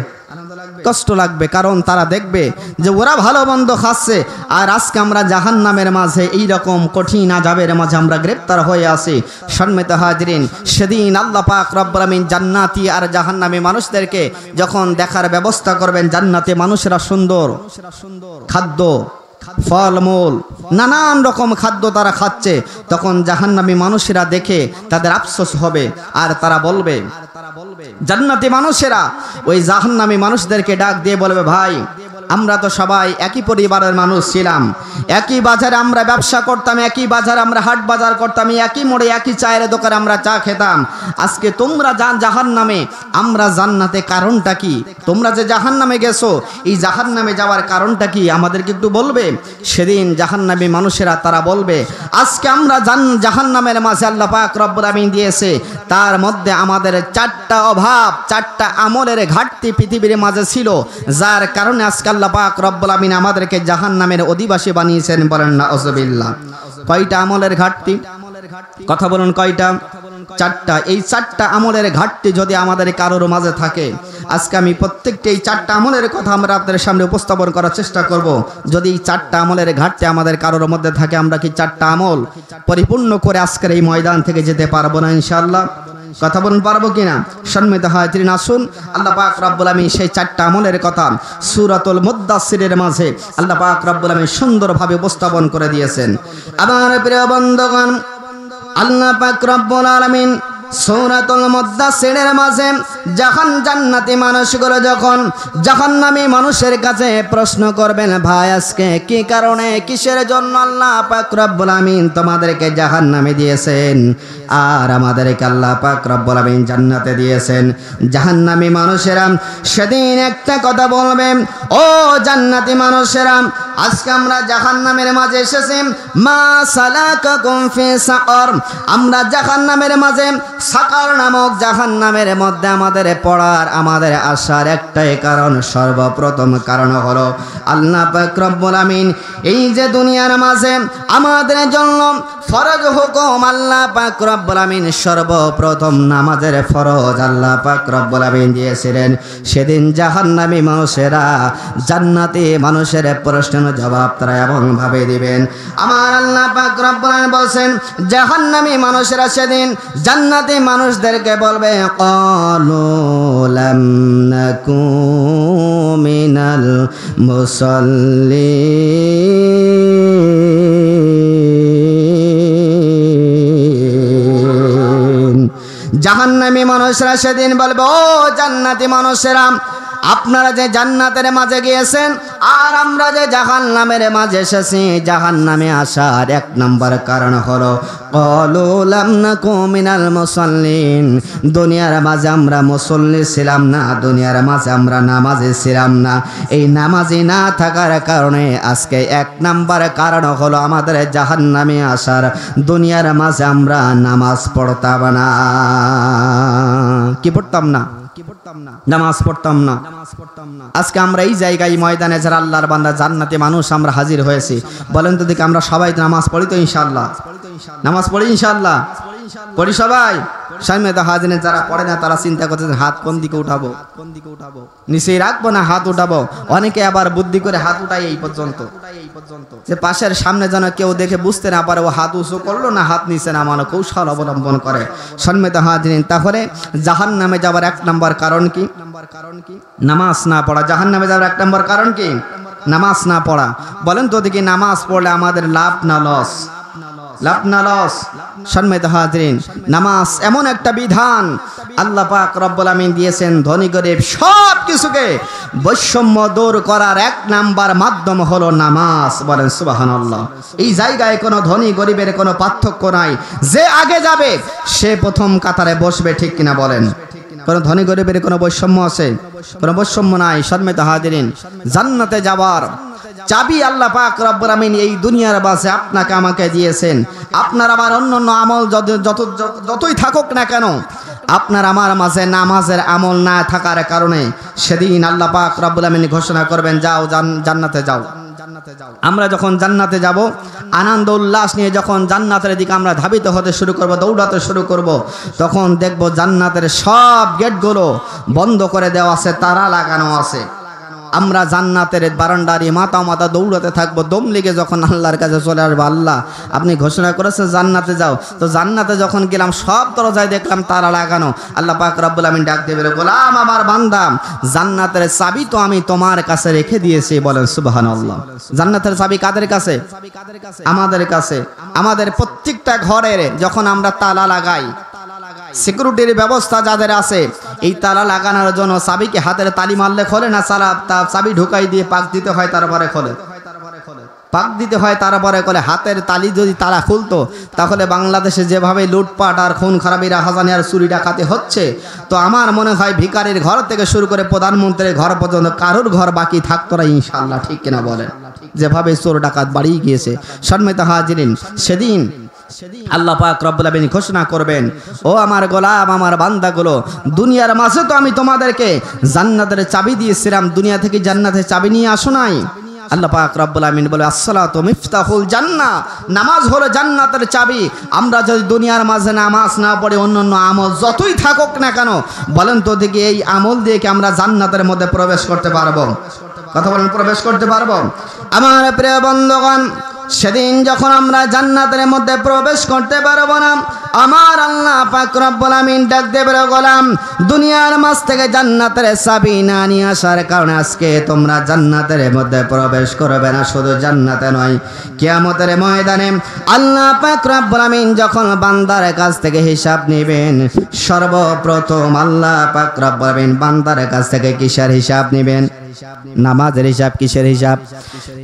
কষ্ট লাগবে। কারণ তারা দেখবে যে ওরা ভালো মন্দ খাচ্ছে, আর আজকে আমরা জাহান্নামের মাঝে এই রকম কঠিন আযাবের মাঝে আমরা গ্রেফতার হয়ে আছি। সম্মানিত হাজিরিন, সেদিন আল্লাহ পাক রব্বুল আমিন জান্নাতি আর জাহান্নামী মানুষদেরকে যখন দেখার ব্যবস্থা করবেন, জান্নাতি মানুষেরা সুন্দর খাদ্য, ফলমূল, নানান রকম খাদ্য তারা খাচ্ছে, তখন জাহান্নামী মানুষেরা দেখে তাদের আফসোস হবে, আর তারা বলবে, জান্নাতি মানুষেরা ওই জাহান্নামী মানুষদেরকে ডাক দিয়ে বলবে, ভাই আমরা তো সবাই একই পরিবারের মানুষ ছিলাম, একই বাজারে আমরা ব্যবসা করতাম, একই বাজারে আমরা হাট বাজার করতাম, একই মোড়ে একই চায়ের দোকানে আমরা চা খেতাম। আজকে তোমরা জাহান্নামে, আমরা জান্নাতে, কারণটা কি? তোমরা যে জাহান্নামে গেছো, এই জাহান্নামে যাওয়ার কারণটা কি আমাদেরকে একটু বলবে? সেদিন জাহান্নামী মানুষেরা তারা বলবে, আজকে আমরা জাহান্নামের মাঝে আল্লাহ পাক রব্বুল আমিন দিয়েছে, তার মধ্যে আমাদের 4টা অভাব, 4টা আমলের ঘাটতি পৃথিবীর মাঝে ছিল, যার কারণে আজকে আল্লাহ পাক রব্বুল আমিন আমাদেরকে জাহান্নামের অধিবাসী বানিয়েছেন। বলেন নাউযুবিল্লাহ। কয়টা আমলের ঘাটতি? কথা বলুন, কয়টা? 4টা। এই 4টা আমলের ঘাটতি যদি আমাদের কারোর মাঝে থাকে, আজকে আমি প্রত্যেকটা এই 4টা আমলের কথা আমরা আপনাদের সামনে উপস্থাপন করার চেষ্টা করব। যদি এই 4টা আমলের ঘাটতি আমাদের কারোর মধ্যে থাকে, আমরা কি 4টা আমল পরিপূর্ণ করে আজকের এই ময়দান থেকে যেতে পারবো না ইনশাআল্লাহ? কথা বলুন, পারবো কিনা? সম্মানিত হাজিরিন, আসুন আল্লাহ পাক রব্বুল আমিন সেই 4টা আমলের কথা সূরাতুল মুদ্দাসসিরের মাঝে আল্লাহ পাক রব্বুল আমিন সুন্দরভাবে উপস্থাপন করে দিয়েছেন। আমার প্রিয় বন্ধুগণ, আল্লাহ পাক রব্বুল আলামিন সূরাতুল মুদ্দাসসিরের মাঝে জান্নাতি মানুষগুলো যখন জাহান্নামী মানুষের কাছে প্রশ্ন করবেন, ভাই আজকে কি কারণে, কিসের জন্য আল্লাহ পাক রব্বুল আমিন তোমাদেরকে জাহান্নামে দিয়েছেন আর আমাদেরকে আল্লাহ পাক রব্বুল আমিন জান্নাতে দিয়েছেন? জাহান্নামী মানুষেরা সেদিন একটা কথা বলবে, ও জান্নাতি মানুষেরা, আজকে আমরা জাহান্নামের মাঝে এসেছি। মা সালাকাকুম ফি সাকর, আমরা জাহান্নামের মাঝে সাকর নামক জাহান্নামের মধ্যে আমাদের পড়ার আমাদের আসার একটাই কারণ, সর্বপ্রথম কারণ হলো আল্লাহ পাক রব্বুল আমিন এই যে দুনিয়ার মাঝে আমাদের জন্য ফরজ হুকুম আল্লাহ পাক রব্বুল আমিন সর্বপ্রথম নামাজের ফরজ আল্লাহ পাক রব্বুল আমিন দিয়েছিলেন। সেদিন জাহান্নামী মানুষেরা জান্নাতি মানুষের প্রশ্নের জবাব তারা এমন ভাবে দিবেন। আমার আল্লাহ পাক রব্বুল আমিন বলেন জাহান্নামী মানুষেরা সেদিন জান্নাতি মানুষদেরকে বলবে ক্বালু লাম নাকু মিনাল মুসাল্লিন। জাহান্নামী মানুষরা সেদিন বলবে ও জান্নাতি মানুষেরা, আপনারা যে জান্নাতের মাঝে গিয়েছেন আর আমরা যে জাহান্নামের মাঝে এসেছি, জাহান্নামে আসার এক নম্বর কারণ হলো ক্বালু লাম নাকু মিনাল মুসাল্লিন, দুনিয়ার মাঝে আমরা মুসল্লি ছিলাম না, দুনিয়ার মাঝে আমরা নামাজি ছিলাম না। এই নামাজি না থাকার কারণে আজকে এক নম্বর কারণ হলো আমাদের জাহান্নামে আসার, দুনিয়ার মাঝে আমরা নামাজ পড়তাম না। কি পড়তাম না? নামাজ পড়তাম না। আজকে আমরা এই জায়গায় ময়দানে যারা আল্লাহর বান্দা জান্নাতি মানুষ আমরা হাজির হয়েছি, বলেন তো দেখি আমরা সবাই নামাজ পড়ি তো ইনশাআল্লাহ? নামাজ পড়ি ইনশাআল্লাহ? পড়ি সবাই? সামনে তো হাজিনে যারা পড়ে না তারা চিন্তা করছে হাত কোন দিকে উঠাবো, নিচেই রাখবো না হাত উঠাবো। অনেকে আবার বুদ্ধি করে হাত উঠাই এই পর্যন্ত, যে পাশের সামনে যেন কেউ দেখে বুঝতে না পারে ও হাত উঁচু করলো না হাত নিচে নামানো, কৌশল অবলম্বন করে। সম্মিলিত হাজিরিন, তাহলে জাহান্নামে যাবার এক নম্বর কারণ কি? নামাজ না পড়া। জাহান্নামে যাবার এক নম্বর কারণ কি? নামাজ না পড়া। বলেন তো দেখি নামাজ পড়লে আমাদের লাভ না লস? লাভ না লস? সম্মানিত হাজিরিন, নামাজ এমন একটা বিধান আল্লাহ পাক রব্বুল আমিন দিয়েছেন, ধনী গরিব সব কিছুকে বৈষম্য দূর করার এক নাম্বার মাধ্যম হলো নামাজ। বলেন সুবহানাল্লাহ। এই জায়গায় কোনো ধনী গরিবের কোনো পার্থক্য নাই, যে আগে যাবে সে প্রথম কাতারে বসবে, ঠিক কিনা বলেন? কোনো ধনী গরিবের কোনো বৈষম্য আছে? কোনো বৈষম্য নাই। সম্মানিত হাজিরিন, জান্নাতে যাওয়ার চাবি আল্লাহ পাক রব্বুল আমিন এই দুনিয়ার বাসে আপনাকে আমাকে দিয়েছেন। আপনার আমার অন্যান্য আমল যতই থাকুক না কেন, আপনার আমার মাঝে নামাজের আমল না থাকার কারণে সেদিন আল্লাহ পাক রব্বুল আমিন ঘোষণা করবেন যাও জান্নাতে যাও। আমরা যখন জান্নাতে যাব, আনন্দ উল্লাস নিয়ে যখন জান্নাতের দিকে আমরা ধাবিত হতে শুরু করব, দৌড়াতে শুরু করব, তখন দেখব জান্নাতের সব গেটগুলো বন্ধ করে দেওয়া আছে, তালা লাগানো আছে। আমরা জান্নাতের বারান্দারি মাথা দৌড়াতে থাকবো। দম লেগে যখন আল্লাহর কাছে চলে আসবো, আল্লাহ আপনি ঘোষণা করেছেন জান্নাতে যাও, তো জান্নাতে যখন গেলাম সব দরজায় দেখলাম তালা লাগানো। আল্লাহ পাক রব্বুল আমিন ডাক দিয়ে বলে, গোলাম আমার বান্দা, জান্নাতের চাবি তো আমি তোমার কাছে রেখে দিয়েছি। বলেন সুবহানাল্লাহ। জান্নাতের চাবি কাদের কাছে? আমাদের কাছে। আমাদের প্রত্যেকটা ঘরের যখন আমরা তালা লাগাই, সিকিউরিটির ব্যবস্থা যাদের আছে, এই তালা লাগানোর জন্য চাবিকে হাতের তালি মারলে খোলে না, চাবি ঢুকাই দিয়ে পাক দিতে হয় তারপরে খোলে। পাক দিতে হয় তারপরে খোলে। হাতের তালি যদি তালা খুলতো তাহলে বাংলাদেশে যেভাবে লুটপাট আর খুন খারাপি রাহাজানি আর চুরি ডাকাতি হচ্ছে, তো আমার মনে হয় ভিখারির ঘর থেকে শুরু করে প্রধানমন্ত্রীর ঘর পর্যন্ত কারোর ঘর বাকি থাকতো না ইনশাআল্লাহ, ঠিক কিনা বলেন? যেভাবে চোর ডাকাত বাড়িয়ে গিয়েছে। সম্মানিত হাজিরিন, সেদিন আল্লাহ পাক রব্বুল আমিন ঘোষণা করবেন, ও আমার গোলাম আমার বান্দাগুলো, দুনিয়ার মাঝে তো আমি তোমাদেরকে জান্নাতের চাবি দিয়েছিলাম, দুনিয়া থেকে জান্নাতের চাবি নিয়ে আসো নাই? আল্লাহ পাক রব্বুল আমিন বলে, আসসালাতু মিফতাহুল জান্নাহ, নামাজ হলো জান্নাতের চাবি। আমরা যদি দুনিয়ার মাঝে নামাজ না পড়ে অন্যান্য আমল যতই থাকুক না কেন, বলেন তো দেখি এই আমল দিয়ে কি আমরা জান্নাতের মধ্যে প্রবেশ করতে পারবো? কথা বলেন, প্রবেশ করতে পারবো? আমার প্রিয় বন্ধুগণ, সেদিন যখন আমরা জান্নাতের মধ্যে প্রবেশ করতে পারবো না, আমার আল্লাহ পাক রব্বুল আমিন ডাক দেবে, গোলাম দুনিয়ার মাঝ থেকে জান্নাতের চাবি না নিয়ে আসার কারণে আজকে তোমরা জান্নাতের মধ্যে প্রবেশ করবে না। শুধু জান্নাতে নয়, কিয়ামতের ময়দানে আল্লাহ পাক রব্বুল আমিন যখন বান্দার কাছ থেকে হিসাব নেবেন, সর্বপ্রথম আল্লাহ পাক রব্বুল আমিন বান্দার কাছ থেকে কিসের হিসাব নেবেন? নামাজের হিসাব। কিসের হিসাব?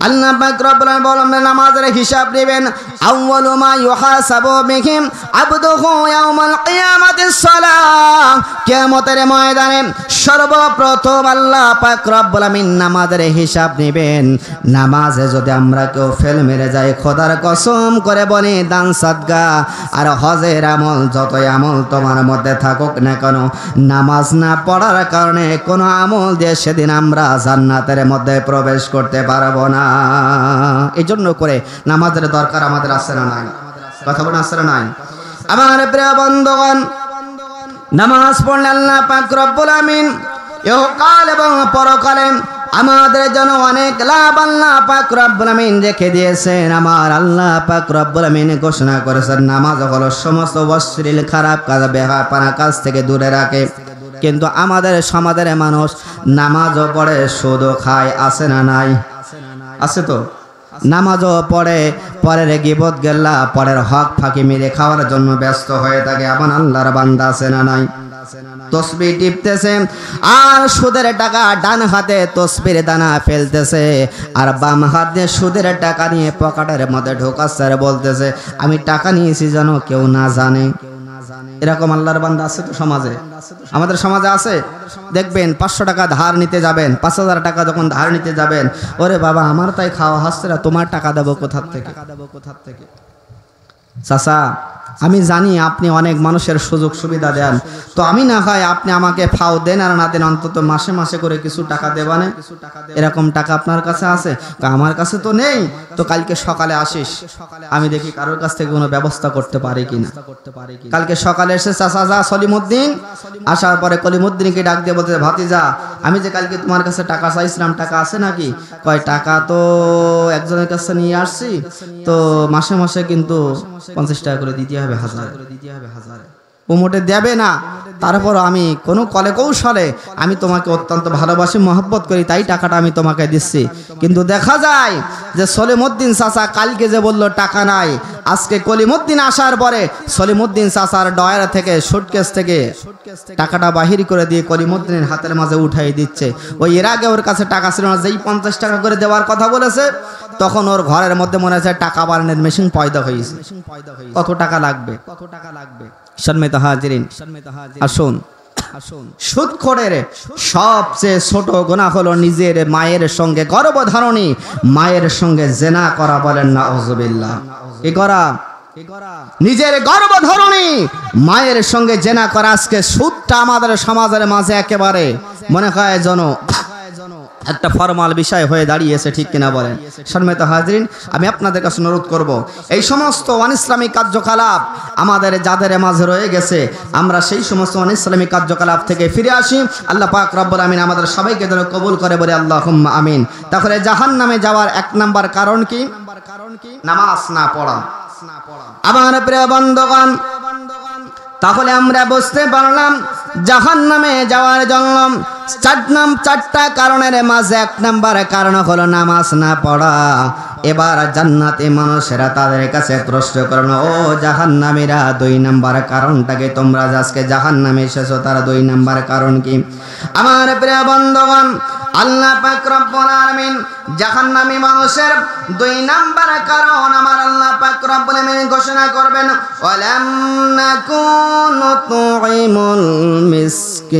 আল্লাহ পাক রব্বুল আলামিন বলেন নামাজের হিসাব নেবেন। আউয়ালু মা ইউহাসাবু বিহি আবদু ইয়াকুদুহু ইয়াউমাল কিয়ামাতিস সালাহ, কিয়ামতের ময়দানে সর্বপ্রথম আল্লাহ পাক রব্বুল আমিন নামাজের হিসাব নেবেন। নামাজে যদি আমরা কেউ ফেল মেরে যাই, খোদার কসম করে বলি, দান সাদকা আর হজের আমল, যতই আমল তোমার মধ্যে থাকুক না কেন, নামাজ না পড়ার কারণে কোনো আমল দিয়ে সেদিন আমরা জান্নাতের মধ্যে প্রবেশ করতে পারবো না। এই জন্য করে নামাজের দরকার আমাদের আছে না নাই? কথা বলেন আছে না নাই? আমার প্রিয় বন্ধুগণ, নামাজ পড়লে আল্লাহ পাক রব্বুল আমিন ইহকাল এবং পরকালে আমাদের জন্য অনেক লাভ আল্লাহ পাক রব্বুল আমিন রেখে দিয়েছেন। আমার আল্লাহ পাক রব্বুল আমিন ঘোষণা করেছেন, নামাজ হলো সমস্ত অশ্লীল খারাপ কাজ, বেহায়াপনা কাজ থেকে দূরে রাখে। কিন্তু আমাদের সমাজের মানুষ নামাজও পড়ে, সুদও খায়, আছে না নাই? আছে তো। নামাজও পড়ে, পরের গীবত গেল্লা, পরের হক ফাঁকি মেরে খাওয়ার জন্য ব্যস্ত হয়ে থাকে। আমার আল্লাহর বান্দা আছে না নাই? তসবিহ টিপতেছে আর সুদের টাকা ডান হাতে তসবির দানা ফেলতেছে, আর বাম হাত দিয়ে সুদের টাকা নিয়ে পকেটের মধ্যে ঢোকাচ্ছে আর বলতেছে আমি টাকা নিয়েছি যেন কেউ না জানে। এরকম আল্লাহর বান্দা আছে তো সমাজে? আমাদের সমাজে আছে। দেখবেন 500 টাকা ধার নিতে যাবেন, 5000 টাকা যখন ধার নিতে যাবেন, ওরে বাবা আমার তাই খাওয়া হচ্ছে না, তোমার টাকা দেবো কোথার থেকে? চাচা আমি জানি আপনি অনেক মানুষের সুযোগ সুবিধা দেন, তো আমি না হয় আপনি আমাকে ফাও দেন আর না দেন, অন্তত মাসে মাসে করে কিছু টাকা দেবানে। এরকম টাকা আপনার কাছে আছে? আমার কাছে তো নেই। তো কালকে সকালে আসিস, আমি দেখি কারোর কাছ থেকে কোনো ব্যবস্থা করতে পারি কিনা। কালকে সকালে এসে চাচা যা সলিমুদ্দিন, আসার পরে কলিমুদ্দিনকে ডাক দিয়ে বলতে, ভাতিজা আমি যে কালকে তোমার কাছে টাকা চাইছিলাম, টাকা আছে নাকি? কয় টাকা তো একজনের কাছে নিয়ে আসছি, তো মাসে মাসে কিন্তু 50 টাকা করে দিতে হবে, 1000 ও মোটে দেবে না। তারপর আমি কোনো কলে কৌশলে আমি তোমাকে অত্যন্ত ভালোবাসি, মহব্বত করি, তাই টাকাটা আমি তোমাকে দিচ্ছি। কিন্তু দেখা যায় যে সলিমুদ্দিন চাচা কালকে যে বললো টাকা নাই, আজকে কলিমুদ্দিন আসার পরে সলিমুদ্দিন চাচার ডয়ার থেকে সুটকেস থেকে টাকাটা বাহির করে দিয়ে কলিমুদ্দিনের হাতের মাঝে উঠাই দিচ্ছে। ওই এর আগে ওর কাছে টাকা ছিল না, যেই 50 টাকা করে দেওয়ার কথা বলেছে তখন ওর ঘরের মধ্যে মনে হচ্ছে টাকা বানানোর মেশিন পয়দা হয়েছে। কত টাকা লাগবে? সম্মানিত হাজিরিন, আসুন, সুদখোরের সবচেয়ে ছোট গুনাহ হলো নিজের মায়ের সঙ্গে গর্ভধারণী, মায়ের সঙ্গে জেনা করা। বলেন নাউযুবিল্লাহ। কি করা? নিজের গর্ভধারণী মায়ের সঙ্গে জেনা করা। আজকে সুদটা আমাদের সমাজের মাঝে একেবারে মনে হয় যেন একটা ফরমাল বিষয় হয়ে দাঁড়িয়েছে, ঠিক কিনা বলেন? সম্মানিত হাজিরিন, আমি আপনাদের কাছে অনুরোধ করব, এই সমস্ত অনিসলামিক কার্যকলাপ আমাদের যাদের মাঝে রয়ে গেছে, আমরা সেই সমস্ত অনিসলামিক কার্যকলাপ থেকে ফিরে আসি। আল্লাহ পাক রব্বুল আমিন আমাদের সবাইকে যেন কবুল করে, বলে আল্লাহুম্মা আমিন। তাহলে জাহান্নামে যাওয়ার 1 নাম্বার কারণ কি? নামাজ না পড়া। আমার প্রিয় বন্ধুগণ, তাহলে আমরা বুঝতে পারলাম জাহান্নামে যাওয়ার জন্য 4টা কারণের মাঝে 1 নাম্বার কারণ হলো নামাজ না পড়া। এবার জান্নাতি মানুষেরা তাদের কাছে প্রশ্ন করলো, ও জাহান্নামীরা 2 নাম্বার কারণটাকে তোমরা আজকে জাহান্নামে এসেছো, তার 2 নাম্বার কারণ কি? আমার প্রিয় বন্ধুগণ, আল্লাহ পাক রব্বুল আলামিন জাহান্নামী মানুষের 2 নাম্বার কারণ আমার আল্লাহ পাক রব্বুল আলামিন ঘোষণা করবেন, ওয়ালাম নাকুনু তুইমুল মিসকিন।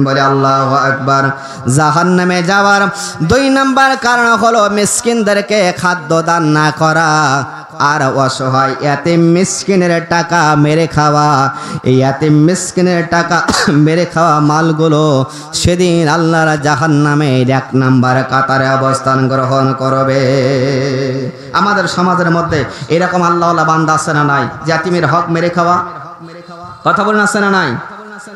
বলে আল্লাহু আকবার। জাহান্নামে যাওয়ার 2 নাম্বার কারণ হলো মিসকিনদেরকে খাদ্য দান না করা আর অসহায় এতিম মিসকিনের টাকা মেরে খাওয়া। এই এতিম মিসকিনের টাকা মেরে খাওয়া মালগুলো সেদিন আল্লাহর জাহান্নামের 1 নাম্বার কাতারে অবস্থান গ্রহণ করবে। আমাদের সমাজের মধ্যে এরকম আল্লাহওয়ালা বান্দা আছে না নাই? যে এতিমের হক মেরে খাওয়া, কথা বলেন, আছে না নাই?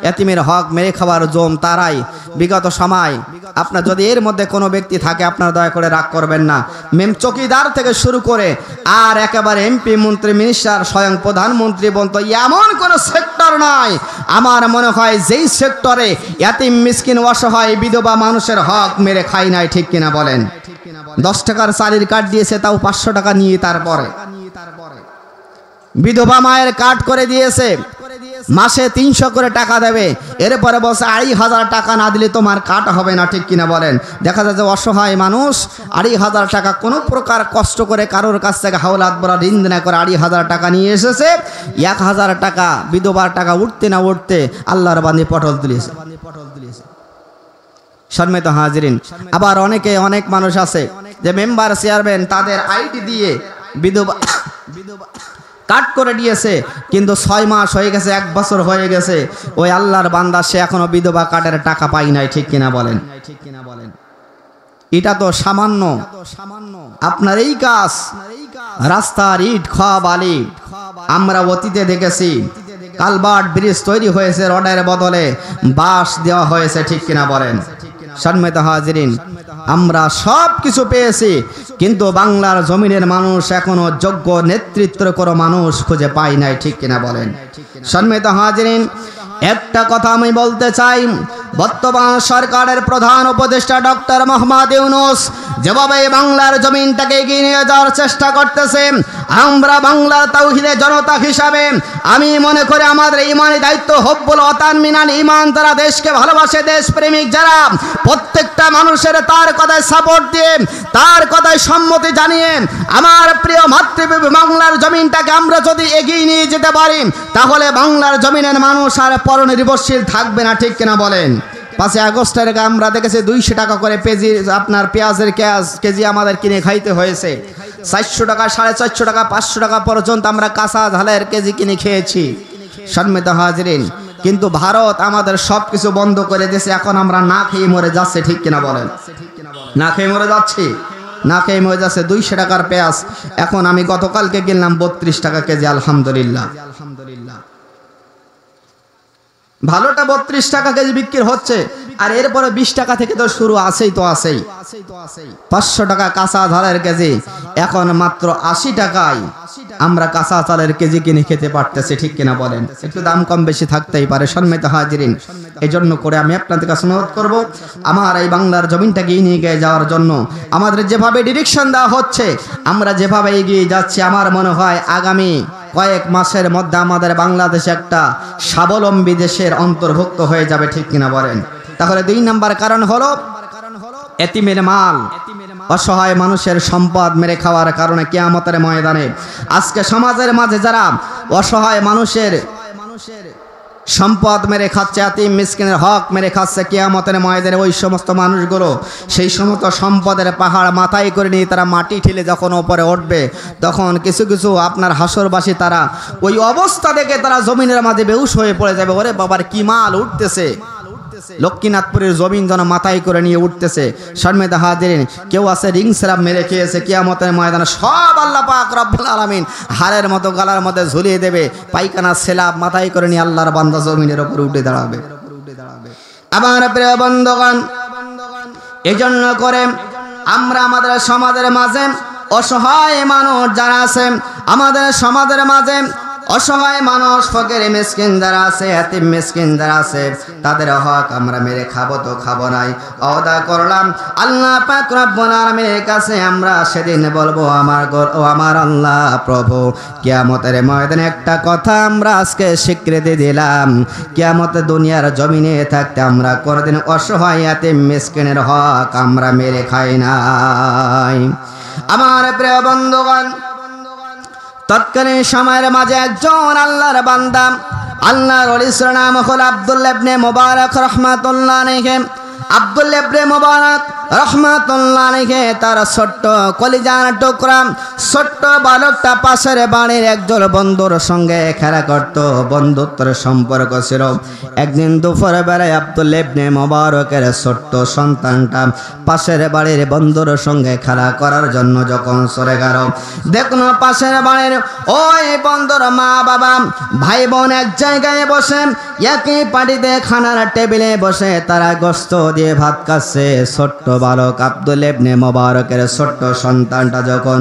এতিমের হক মেরে খাওয়ার জম তারাই বিগত সময়। আপনার যদি এর মধ্যে কোনো ব্যক্তি থাকে, আপনারা দয়া করে রাগ করবেন না। মেম চৌকিদার থেকে শুরু করে আর একেবারে এমপি, মন্ত্রী, মিনিস্টার, স্বয়ং প্রধানমন্ত্রী পর্যন্ত এমন কোনো সেক্টর নাই আমার মনে হয় যেই সেক্টরে এতিম মিসকিন অসহায় বিধবা মানুষের হক মেরে খাই নাই, ঠিক কিনা বলেন? 10 টাকার চালের কার্ড দিয়েছে, তাও 500 টাকা নিয়ে তারপরে বিধবা মায়ের কার্ড করে দিয়েছে, মাসে 300 করে টাকা দেবে, এরপরে বলছে 2,500 টাকা না দিলে তোমার কাট হবে না, ঠিক কিনা বলেন? দেখা যায় যে অসহায় মানুষ 2,500 টাকা কোনো প্রকার কষ্ট করে কারোর কাছ থেকে হাওলাত বলা ঋণ না করে 2,500 টাকা নিয়ে এসেছে, 1,000 টাকা বিধবার টাকা উঠতে না উঠতে আল্লাহর বান্দে পটল তুলেছে। সম্মানিত হাজিরিন, আবার অনেক মানুষ আছে যে মেম্বার চেয়ারম্যান তাদের আইডি দিয়ে বিধবা কাট করে দিয়েছে, কিন্তু 6 মাস হয়ে গেছে, 1 বছর হয়ে গেছে, ওই আল্লাহর বান্দা সে এখনো বিধবা কাটের টাকা পাই নাই, ঠিক কিনা বলেন? এটা তো সামান্য আপনার এই কাজ। রাস্তার ইট খাওয়া বালি আমরা অতীতে দেখেছি, কালভার্ট ব্রিজ তৈরি হয়েছে, রডের বদলে বাঁশ দেওয়া হয়েছে, ঠিক কিনা বলেন? সম্মানিত হাজিরিন, আমরা সব কিছু পেয়েছি, কিন্তু বাংলার জমিনের মানুষ এখনো যোগ্য নেতৃত্বের কোনো মানুষ খুঁজে পায় নাই, ঠিক কিনা বলেন? সম্মানিত হাজিরিন, একটা কথা আমি বলতে চাই, বর্তমান সরকারের প্রধান উপদেষ্টা ডক্টর মোহাম্মদ ইউনূস যেভাবে বাংলার জমিনটাকে এগিয়ে নিয়ে যাওয়ার চেষ্টা করতেছে, আমরা বাংলার তাওহীদের জনতা হিসাবে আমি মনে করি আমাদের ইমানি দায়িত্ব, হব্বুল ওয়াতান মিনাল ঈমান, যারা দেশকে ভালোবাসে, দেশপ্রেমিক যারা, প্রত্যেকটা মানুষের তার কথায় সাপোর্ট দিয়ে, তার কথায় সম্মতি জানিয়ে আমার প্রিয় মাতৃভূমি বাংলার জমিনটাকে আমরা যদি এগিয়ে নিয়ে যেতে পারি, তাহলে বাংলার জমিনের মানুষ আর পরনির্ভরশীল থাকবে না, ঠিক কিনা বলেন? 5 আগস্টের আগে আমরা দেখেছি 200 টাকা করে কেজি আপনার পেঁয়াজের কেজি আমাদের কিনে খাইতে হয়েছে, 400 টাকা, 450 টাকা, 500 টাকা পর্যন্ত আমরা কাঁচা ঝালের কেজি কিনে খেয়েছি। সম্মানিত হাজিরিন, কিন্তু ভারত আমাদের সব কিছু বন্ধ করে দিয়েছে, এখন আমরা না খেয়ে মরে যাচ্ছে, ঠিক কিনা বলেন? না খেয়ে মরে যাচ্ছি, না খেয়ে মরে যাচ্ছে। 200 টাকার পেঁয়াজ এখন আমি গতকালকে কিনলাম 32 টাকা কেজি, আলহামদুলিল্লাহ। ভালোটা 32 টাকা কেজি বিক্রি হচ্ছে, আর এরপরে 20 টাকা থেকে তো শুরু আছেই। 500 টাকা কাঁচা ঝালের কেজি, এখন মাত্র 80 টাকায় আমরা কাঁচা চালের কেজি কিনে খেতে পারতেছি, ঠিক কিনা বলেন? একটু দাম কম বেশি থাকতেই পারে। সম্মানিত হাজিরিন, এই জন্য করে আমি আপনাদের কাছে অনুরোধ করব, আমার এই বাংলার জমিনটাকে নিয়ে গিয়ে যাওয়ার জন্য আমাদের যেভাবে ডিরেকশন দেওয়া হচ্ছে, আমরা যেভাবে এগিয়ে যাচ্ছি, আমার মনে হয় আগামী কয়েক মাসের মধ্যে আমাদের বাংলাদেশ একটা স্বাবলম্বী দেশের অন্তর্ভুক্ত হয়ে যাবে, ঠিক কিনা বলেন? তাহলে 2 নম্বর কারণ হলো এতিমের মাল, অসহায় মানুষের সম্পদ মেরে খাওয়ার কারণে কিয়ামতের ময়দানে আজকে সমাজের মাঝে যারা অসহায় মানুষের সম্পদ মেরে খাচ্ছে, এতিম মিসকিনের হক মেরে খাচ্ছে, কিয়ামতের ময়দানে ওই সমস্ত মানুষগুলো সেই সমস্ত সম্পদের পাহাড় মাথায় করে নিয়ে তারা মাটি ঠেলে যখন ওপরে উঠবে, তখন কিছু কিছু আপনার হাসরবাসী তারা ওই অবস্থা দেখে তারা জমিনের মাঝে বেহুশ হয়ে পড়ে যাবে। ওরে বাবার কি মাল উঠতেছে, লক্ষ্মীনাথপুরের জমিন যেন মাথায় করে নিয়ে উঠতেছে। সম্মানিত হাজিরিন, কেউ আছে রিং সেরাপ মেরে খেয়েছে, কিয়ামতের ময়দানে সব আল্লাহ পাক রব্বুল আলামিন হাড়ের মতো গালার মধ্যে ঝুলিয়ে দেবে, পায়খানা সেলাপ মাথায় করে নিয়ে আল্লাহর বান্দা জমিনের উপর উঠে দাঁড়াবে। আমার প্রিয় বন্ধুগণ, এজন্য করে আমরা আমাদের সমাজের মাঝে অসহায় মানুষ যারা আছে, আমাদের সমাজের মাঝে অসহায় মানুষ, ফকির মিসকিন যারা আছে, এতিম মিসকিন যারা আছে, তাদের হক আমরা মেরে খাবো তো খাবো নাই, ওয়াদা করলাম আল্লাহ পাক রব্বুল আলামিনের কাছে আমরা সেদিন বলবো, আমার আল্লাহ প্রভু, কিয়ামতের ময়দানে একটা কথা আমরা আজকে স্বীকৃতি দিলাম, কিয়ামতের দুনিয়ার জমিনে থাকতে আমরা কোনোদিন অসহায় এতিম মিসকিনের হক আমরা মেরে খাই নাই। আমার প্রিয় বন্ধুগণ, তৎকালীন সময়ের মাঝে একজন আল্লাহর বান্দা, আল্লাহর ওলির নাম হল আব্দুল্লাহ ইবনে মুবারক রাহমাতুল্লাহ আলাইহি। আব্দুল্লাহ ইবনে মুবারক রাহমাতুল্লাহ আলাইহি তার ছোট্ট কলিজার টুকরা ছোট্ট বালকটা পাশের বাড়ির একজন বন্ধুর সঙ্গে খেলা করত, বন্ধুত্বের সম্পর্ক ছিল। একদিন দুপুর বেলায় আব্দুল্লাহ ইবনে মুবারকের ছোট্ট সন্তানটা পাশের বাড়ির বন্ধুর সঙ্গে খেলা করার জন্য যখন চলে গেল, দেখলো পাশের বাড়ির ওই বন্ধুর মা বাবা ভাই বোন এক জায়গায় বসে একই পাটিতে খানার টেবিলে বসে তারা গোশত দিয়ে ভাত খাচ্ছে। ছোট্ট বালক আব্দুল ইবনে মুবারকের ছোট্ট সন্তানটা যখন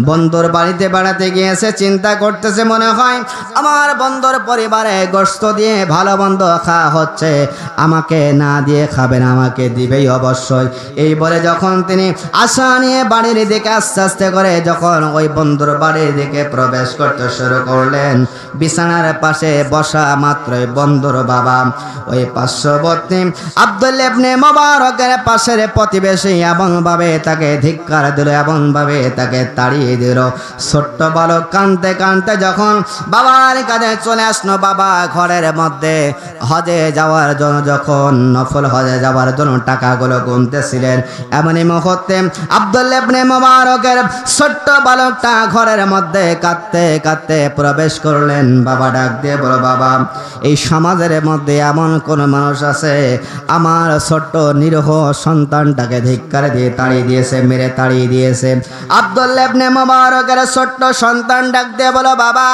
বন্ধুর বাড়িতে বেড়াতে গিয়েছে, চিন্তা করতেছে মনে হয় আমার বন্ধুর পরিবারে গোশত দিয়ে ভালো মন্দ খাওয়া হচ্ছে, আমাকে না দিয়ে খাবে না, আমাকে দিবেই অবশ্যই। এই বলে যখন তিনি আশা নিয়ে বাড়ির দিকে আস্তে আস্তে করে যখন ওই বন্ধুর বাড়ির দিকে প্রবেশ করতে শুরু করলেন, বিছানার পাশে বসা মাত্রই বন্ধুর বাবা ওই পার্শ্ববর্তী আব্দুল ইবনে মুবারকের পাশের প্রতিবেশী এমনভাবে তাকে ধিক্কার দিল, এমনভাবে তাকে তাড়িয়ে দিল। ছোট্ট বালক কাঁদতে কাঁদতে যখন বাবার কাছে চলে আসলো, বাবা ঘরের মধ্যে হজে যাওয়ার জন্য যখন নফল হজে যাওয়ার জন্য টাকাগুলো গুনতেছিলেন, এমনই মুহূর্তে আব্দুল ইবনে মুবারকের ছোট্ট বালকটা ঘরের মধ্যে কাঁদতে কাঁদতে প্রবেশ করলেন। বাবা ডাক দিয়ে বলো, বাবা এই সমাজের মধ্যে এমন কোন মানুষ আছে আমার ছোট্ট নিরীহ সন্তানটাকে ধিক্কার দিয়ে তাড়িয়ে দিয়েছে, মেরে তাড়িয়ে দিয়েছে? আব্দুল ইবনে মুবারকের ছোট্ট সন্তান ডাক দিয়ে বলো, বাবা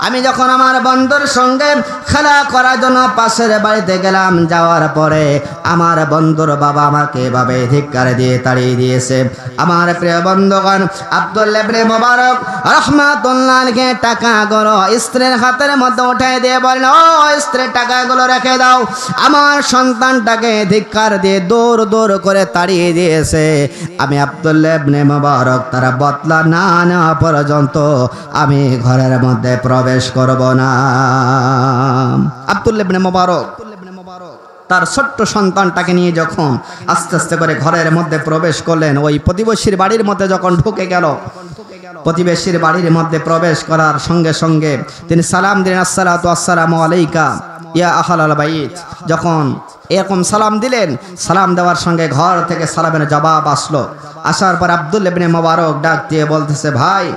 আমি যখন আমার বন্ধুর সঙ্গে খেলা করার জন্য পাশের বাড়িতে গেলাম, যাওয়ার পরে আমার বন্ধুর বাবা আমাকে এভাবে ধিক্কার দিয়ে তাড়িয়ে দিয়েছে। আমার প্রিয় বন্ধুগণ, আব্দুল ইবনে মুবারক রাহমাতুল্লাহ আলাইহি টাকাগুলো স্ত্রীর হাতের মধ্যে উঠাই দিয়ে বলেন, ও স্ত্রী টাকাগুলো রেখে দাও, আমার সন্তানটাকে ধিক্কার দিয়ে দৌড় দৌড় করে তাড়িয়ে দিয়েছে। আমি আব্দুল ইবনে মুবারক তারা বদলা না নেওয়া পর্যন্ত আমি ঘরের মধ্যে প্রবেশ করব না। আব্দুল ইবনে মুবারক তার ছোট্ট সন্তানটাকে নিয়ে যখন আস্তে আস্তে করে ঘরের মধ্যে প্রবেশ করলেন, ওই প্রতিবেশীর বাড়ির মধ্যে যখন ঢুকে গেল, প্রতিবেশীর বাড়ির মধ্যে প্রবেশ করার সঙ্গে সঙ্গে তিনি সালাম দিলেন, আসসালাতু আসসালামু আলাইকা ইয়া আহলাল বাইত। যখন এরকম সালাম দিলেন, সালাম দেওয়ার সঙ্গে ঘর থেকে সালামের জবাব আসলো। আসার পর আব্দুল ইবনে মুবারক ডাক দিয়ে বলতেছে, ভাই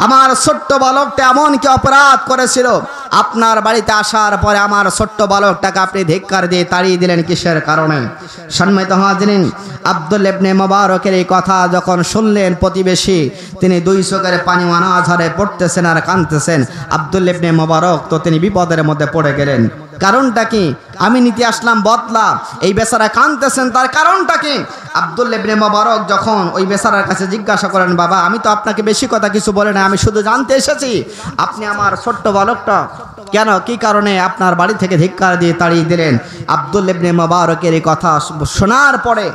আমার ছোট্ট বালকটা এমন কি অপরাধ করেছিল, আপনার বাড়িতে আসার পরে আমার ছোট্ট বালকটাকে আপনি ধিক্কার দিয়ে তাড়িয়ে দিলেন কিসের কারণে? সম্মানিত হাজিরিন, আব্দুল ইবনে মুবারকের এই কথা যখন শুনলেন প্রতিবেশী, তিনি দুই চোখের পানি অনাঝরে পড়তেছেন আর কাঁদতেছেন। আব্দুল ইবনে মুবারক তো তিনি বিপদের মধ্যে পড়ে গেলেন। কারণটা কি? আমি নিতে আসলাম বদলা, এই বেচারা কাঁদতেছেন, তার কারণটা কি? আব্দুল ইবনে মুবারক যখন ওই বেচারার কাছে জিজ্ঞাসা করেন, বাবা আমি তো আপনাকে বেশি কথা কিছু বলে না, আমি শুধু জানতে এসেছি আপনি আমার ছোট্ট বালকটা কেন কি কারণে আপনার বাড়ি থেকে ধিক্কার দিয়ে তাড়িয়ে দিলেন? আব্দুল ইবনে মুবারকের এই কথা শোনার পরে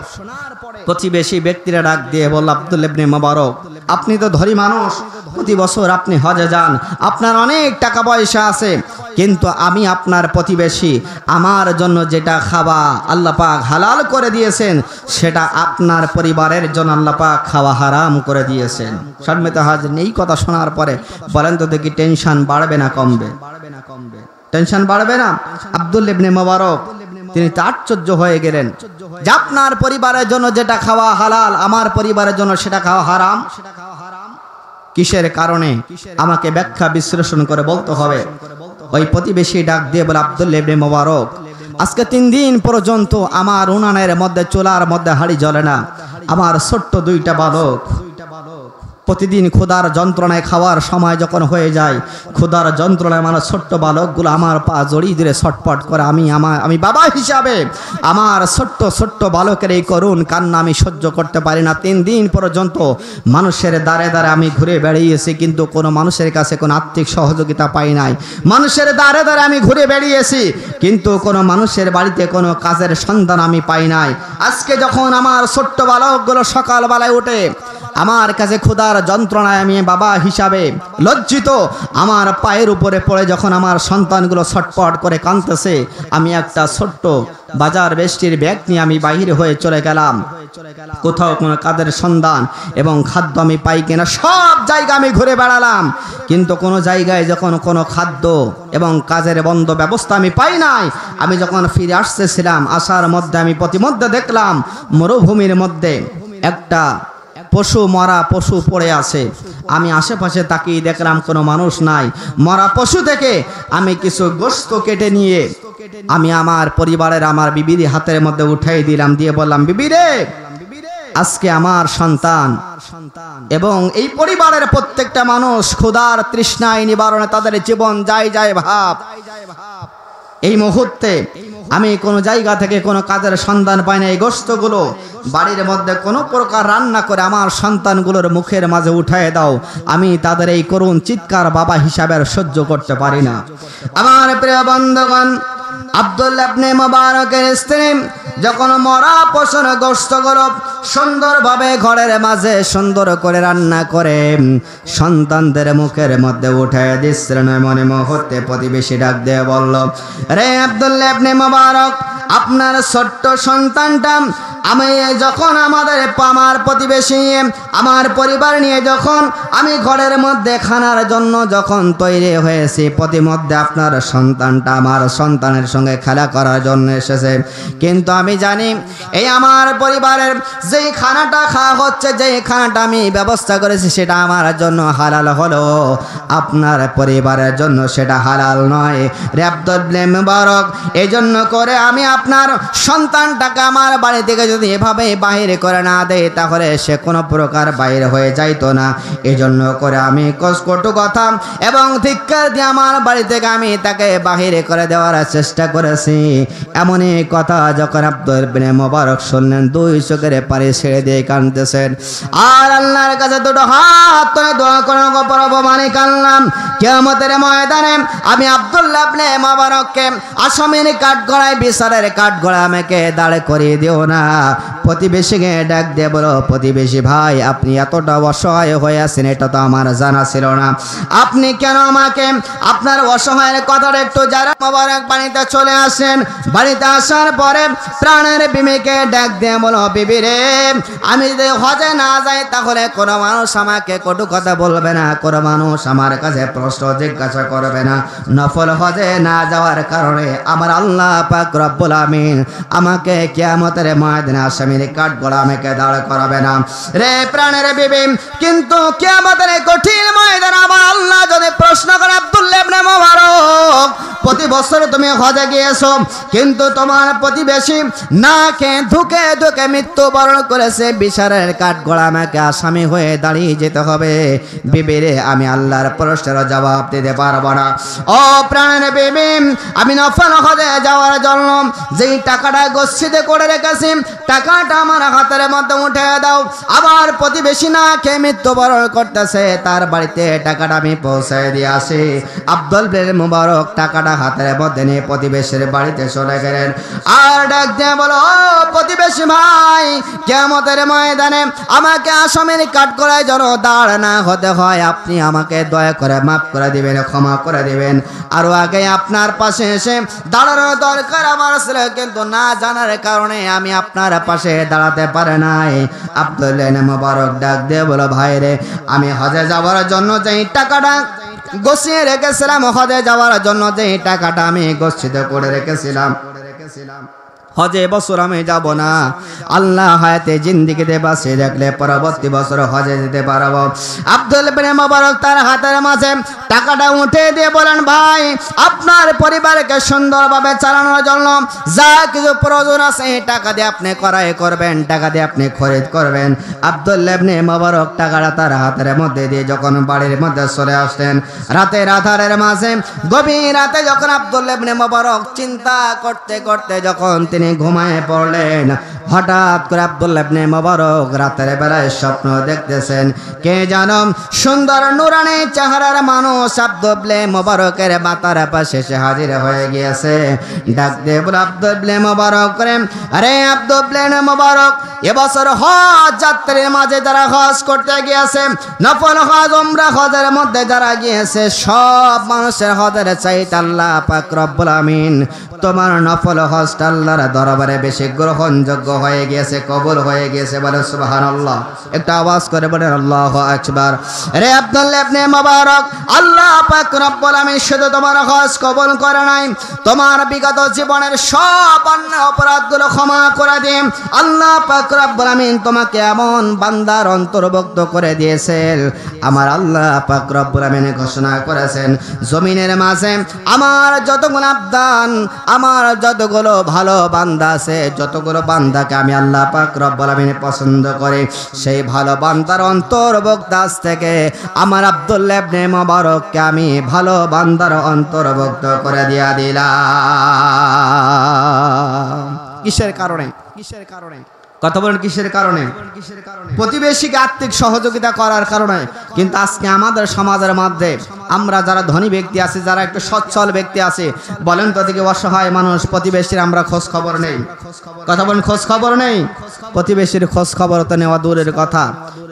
প্রতিবেশী ব্যক্তিরা ডাক দিয়ে বলল, আব্দুল ইবনে মুবারক আপনি তো ধনী মানুষ, প্রতি বছর আপনি হজে যান, আপনার অনেক টাকা পয়সা আছে, কিন্তু আমি আপনার প্রতিবেশী, আমার জন্য যেটা খাওয়া আল্লাহ পাক হালাল করে দিয়েছেন সেটা আপনার পরিবারের জন্য আল্লাহ পাক খাওয়া হারাম করে দিয়েছেন। সম্মানিত হাজিরিন, এই কথা শোনার পরে বলেন তো দেখি টেনশন বাড়বে না কমবে? টেনশন বাড়বে না? আব্দুল ইবনে মুবারক তিনি আশ্চর্য হয়ে গেলেন যে আপনার পরিবারের জন্য যেটা খাওয়া হালাল, আমার পরিবারের জন্য সেটা খাওয়া হারাম। কিসের কারণে? আমাকে ব্যাখ্যা বিশ্লেষণ করে বলতে হবে। ওই প্রতিবেশী ডাক দিয়ে বলে, আব্দুল ইবনে মুবারক আজকে 3 দিন পর্যন্ত আমার উনানের মধ্যে চুলার মধ্যে হাঁড়ি জ্বলে না। আমার ছোট্ট 2টা বালক প্রতিদিন ক্ষুধার যন্ত্রণায় খাওয়ার সময় যখন হয়ে যায়, ক্ষুধার যন্ত্রণায় আমার ছোট্ট বালকগুলো আমার পা জড়িয়ে দিলে ছটপট করে। আমি বাবা হিসাবে আমার ছোট্ট ছোট্ট বালকের এই করুণ কান্না আমি সহ্য করতে পারি না। 3 দিন পর্যন্ত মানুষের দ্বারে দ্বারে আমি ঘুরে বেড়িয়েছি, কিন্তু কোনো মানুষের কাছে কোনো আর্থিক সহযোগিতা পাই নাই। মানুষের দ্বারে দ্বারে আমি ঘুরে বেড়িয়েছি, কিন্তু কোনো মানুষের বাড়িতে কোনো কাজের সন্ধান আমি পাই নাই। আজকে যখন আমার ছোট্ট বালকগুলো সকালবেলায় উঠে আমার কাছে ক্ষুধার যন্ত্রণায় আমি বাবা হিসাবে লজ্জিত, আমার পায়ের উপরে পড়ে যখন আমার সন্তানগুলো ছটপট করে কাঁদতেছে, আমি একটা ছোট্ট বাজার বেষ্টির ব্যাগ নিয়ে আমি বাহির হয়ে চলে গেলাম। কোথাও কোনো কাজের সন্ধান এবং খাদ্য আমি পাই কিনা সব জায়গা আমি ঘুরে বেড়ালাম, কিন্তু কোনো জায়গায় যখন কোনো খাদ্য এবং কাজের বন্ধ ব্যবস্থা আমি পাই নাই। আমি যখন ফিরে আসতেছিলাম, আসার মধ্যে আমি প্রতিমধ্যে দেখলাম মরুভূমির মধ্যে একটা পশু, মরা পশু পড়ে আছে। আমি আশেপাশে তাকিয়ে দেখলাম কোনো মানুষ নাই। মরা পশু থেকে আমি কিছু গোশত কেটে নিয়ে আমি আমার পরিবারের আমার বিবির হাতের মধ্যে উঠাই দিলাম, দিয়ে বললাম, বিবি রে, আজকে আমার সন্তান এবং এই পরিবারের প্রত্যেকটা মানুষ ক্ষুধার তৃষ্ণায় নিবারণে তাদের জীবন যায় ভাব। এই মুহূর্তে আমি কোনো জায়গা থেকে কোনো কাজের সন্ধান পাই না, এই গোশতগুলো বাড়ির মধ্যে কোনো প্রকার রান্না করে আমার সন্তানগুলোর মুখের মাঝে উঠায় দাও। আমি তাদের এই করুণ চিৎকার বাবা হিসাবে আর সহ্য করতে পারি না। আমার প্রিয় বন্ধুগণ, আব্দুল্লাহ ইবনে মুবারকের স্ত্রী যখন মরা পশুর গোশতগুলো সুন্দরভাবে ঘরের মাঝে সুন্দর করে রান্না করে সন্তানদের মুখের মধ্যে উঠায় দিচ্ছিলেন, মনে মুহূর্তে প্রতিবেশী ডাক দিয়ে বলল, রে আব্দুল্লাহ ইবনে মুবারক, আপনার ছোট্ট সন্তানটা আমি যখন আমার প্রতিবেশী আমার পরিবার নিয়ে যখন আমি ঘরের মধ্যে খানার জন্য যখন তৈরি হয়েছি, প্রতিমধ্যে আপনার সন্তানটা আমার সন্তানের সঙ্গে খেলা করার জন্য এসেছে। কিন্তু আমি জানি এই আমার পরিবারের যেই খানাটা খাওয়া হচ্ছে, যেই খানাটা আমি ব্যবস্থা করেছি সেটা আমার জন্য হালাল হলো, আপনার পরিবারের জন্য সেটা হালাল নয়। রে আব্দুল্লাহ ইবনে মুবারক, এই জন্য করে আমি আপনার সন্তানটাকে আমার বাড়ি থেকে যদি এভাবে বাহির করে না দেয় তাহলে সে কোনো প্রকার বাইর হয়ে যাইতো না। এই জন্য করে আমি কটু কথা এবং ধিক্কার দিয়ে আমার বাড়ি থেকে আমি তাকে বাহির করে দেওয়ার চেষ্টা করেছি। এমনই কথা যখন আব্দুল্লাহ ইবনে মুবারক শুনলেন, দুই চোখের পানি ছেড়ে দিয়ে কাঁদতেছেন আর আল্লাহর কাছে দুটো হাত তুলে দোয়া করেন, প্রভু মালিক আল্লাহ, কিয়ামতের ময়দানে আমি আব্দুল্লাহ ইবনে মুবারককে আসামির কাঠগড়ায় বিচারের কাঠগড়ায় আমাকে দাঁড় করিয়ে দিও না। প্রতিবেশীকে ডাক দিয়ে বলো, প্রতিবেশী ভাই, আপনি এতটা অসহায় হয়ে আছেন এটা তো আমার জানা ছিল না। আপনি কেন আমাকে আপনার অসহায়ের কথাটা একটু যারা মোবারক বাড়িতে চলে আসেন। বাড়িতে আসার পরে প্রাণের বিবিকে ডাক দিয়ে বলো, বিবি রে, আমি যদি হজে না যাই তাহলে কোনো মানুষ আমাকে কটু কথা বলবে না, কোনো মানুষ আমার কাছে প্রশ্ন জিজ্ঞাসা করবে না। নফল হজে না যাওয়ার কারণে আমার আল্লাহ পাক রব্বুল আমিন আমাকে কিয়ামতের ময়দানে আসামির কাঠগড়ায় আমাকে দাঁড় করাবে না। রে প্রাণের বিবি, কিন্তু কিয়ামতের কঠিন ময়দানে আমার আল্লাহ যদি প্রশ্ন করে, আব্দুল্লাহ ইবনে মুবারক, প্রতি বছর তুমি হজে গিয়েছো কিন্তু তোমার প্রতিবেশী না খেয়ে ধুকে ধুকে মৃত্যুবরণ করেছে, বিচারের কাঠগড়ায় আমাকে আসামি হয়ে দাঁড়িয়ে যেতে হবে। বিবি রে, আমি আল্লাহর প্রশ্নের জবাব দিতে পারবো না। ও প্রাণের বিবি, আমি নফল হজে যাওয়ার জন্য যেই টাকাটা গচ্ছিতে করে রেখেছি টাকাটা আমার হাতের মধ্যে উঠে দাও। আমার প্রতিবেশী না খেয়ে মৃত্যুবরণ করতেছে, তার বাড়িতে টাকাটা আমি পৌঁছায় দিয়ে আসি। আব্দুল্লাহ ইবনে মুবারক টাকাটা হাতের মধ্যে নিয়ে প্রতিবেশীর বাড়িতে চলে গেলেন আর ডাক দিয়ে বলো, প্রতিবেশী ভাই, কিয়ামতের ময়দানে আমাকে আসামির কাঠগড়ায় যেন দাঁড় না হতে হয়, আপনি আমাকে দয়া করে মাফ করে দিবেন, ক্ষমা করে দিবেন। আরো আগে আপনার পাশে এসে দাঁড়ানোর দরকার আমার ছিল, কিন্তু না জানার কারণে আমি আপনার পাশে দাঁড়াতে পারে নাই। আব্দুল্লাহ ইবনে মুবারক ডাক দিয়ে বলো, ভাই রে, আমি হজে যাওয়ার জন্য যেই টাকাটা গছিয়ে রেখেছিলাম, হজে যাওয়ার জন্য যেই টাকাটা আমি গচ্ছিত করে রেখেছিলাম, হজে বছর আমি যাব না, আল্লাহ হায়াতে জিন্দেগিতে বাঁচিয়ে রাখলে পরবর্তী বছর হজে যেতে পারবো। আব্দুল্লাহ ইবনে মুবারক তার হাতের মাঝে টাকাটা উঠে দিয়ে বলেন, ভাই, আপনার পরিবারকে সুন্দরভাবে চালানোর জন্য যা কিছু প্রয়োজন আছে এই টাকা দিয়ে আপনি ক্রয় করবেন, টাকা দিয়ে আপনি খরিদ করবেন। আব্দুল্লাহ ইবনে মুবারক টাকাটা তার হাতের মধ্যে দিয়ে যখন বাড়ির মধ্যে চলে আসলেন, রাতের আধারের মাঝে গভীর রাতে যখন আব্দুল্লাহ ইবনে মুবারক চিন্তা করতে করতে যখন তিনি ঘুমায় পড়লেন, হঠাৎ করে আব্দুল্লাহ ইবনে মুবারক রাতের বেলায় স্বপ্ন দেখতেছেন, কে জানো সুন্দর নুরানি চেহারার মানুষ আব্দুল্লাহ ইবনে মুবারকের মাথার পাশে এসে হাজির হয়ে গিয়েছে। ডাক দিয়ে বলে, আব্দুল্লাহ ইবনে মুবারক করে, আরে আব্দুল্লাহ ইবনে মুবারক, এবছর হজ যাত্রীর মাঝে যারা হজ করতে গিয়েছে, নফল হজ উমরা হজের মধ্যে যারা গিয়েছে, সব মানুষের হজের চাইতে আল্লাহ পাক রব্বুল আমিন তোমার নফল হজটা আল্লাহর দরবারে বেশি গ্রহণযোগ্য হয়ে গিয়েছে, কবুল হয়ে গিয়েছে। বলে সুবহানাল্লাহ, একটা আওয়াজ করে বলেন আল্লাহু আকবার। রে আব্দুল্লাহ ইবনে মুবারক, আল্লাহ পাক রব্বুল আমিন শুধু তোমার হজ কবুল করে নাই, তোমার বিগত জীবনের সব অন্যায় অপরাধগুলো ক্ষমা করে দিন। আল্লাহ পাক রব্বুল আমিন তোমাকে এমন বান্দার অন্তর্ভুক্ত করে দিয়েছেন, আমার আল্লাহ পাক রব্বুল আমিন ঘোষণা করেছেন, জমিনের মাঝে আমার যতগুলো আবদান, আমার যতগুলো ভালো বান্দা আছে, যতগুলো বান্দাকে আমি আল্লাহ পাক রব্বুল আমিন পছন্দ করি, সেই ভালো বান্দার অন্তর্ভুক্ত থেকে আমার আব্দুল্লাহ ইবনে মুবারক মোবারককে আমি ভালো বান্দার অন্তর্ভুক্ত করে দিয়া দিলাম। কিসের কারণে? কথা বলেন কিসের কারণে? প্রতিবেশীকে আর্থিক সহযোগিতা করার কারণে। কিন্তু আজকে আমাদের সমাজের মধ্যে আমরা যারা ধনী ব্যক্তি আছি, যারা একটু সচ্ছল ব্যক্তি আছে, বলেন তো দিকে অসহায় মানুষ প্রতিবেশীর আমরা খোঁজ খবর নেই। কথা বলেন খোঁজ খবর নেই। প্রতিবেশীর খোঁজ খবর তো নেওয়া দূরের কথা।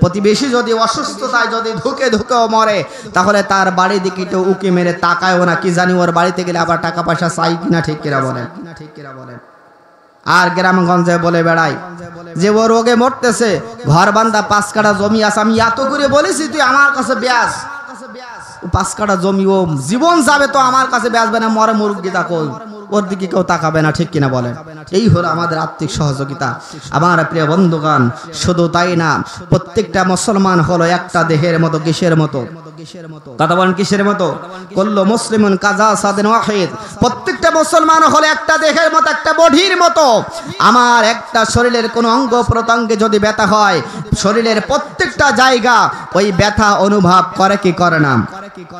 প্রতিবেশী যদি অসুস্থতায় যদি ধুকেও মরে, তাহলে তার বাড়ি দিকে একটু উকি মেরে তাকায়ও না, কি জানি ওর বাড়িতে গেলে আবার টাকা পয়সা চাই কিনা। ঠিক কিনা বলেন? আর গ্রামগঞ্জে বলে বেড়াই যে ও রোগে মরতেছে, ঘর বান্ধা 5 কাঠা জমি আছে, আমি এত করে বলেছি তুই আমার কাছে ব্যাস। 5 কাঠা জমি ও জীবন যাবে তো আমার কাছে বেচবে না, মরে মুরগি তাকো, ওর দিকে কেউ তাকাবে না। ঠিক কিনা বলে? এই হলো আমাদের আর্থিক সহযোগিতা। আমার প্রিয় বন্ধুগণ, শুধু তাই না, প্রত্যেকটা মুসলমান হলো একটা দেহের মতো। কিসের মতো? কথা বলেন কিসের মতো? কুল্লু মুসলিমুন কাজা সাদিন ওয়াহিদ। প্রত্যেকটা মুসলমান হলো একটা দেহের মতো, একটা বডির মতো। আমার একটা শরীরের কোনো অঙ্গ প্রত্যঙ্গে যদি ব্যথা হয়, শরীরের প্রত্যেকটা জায়গা ওই ব্যথা অনুভব করে কি করে না?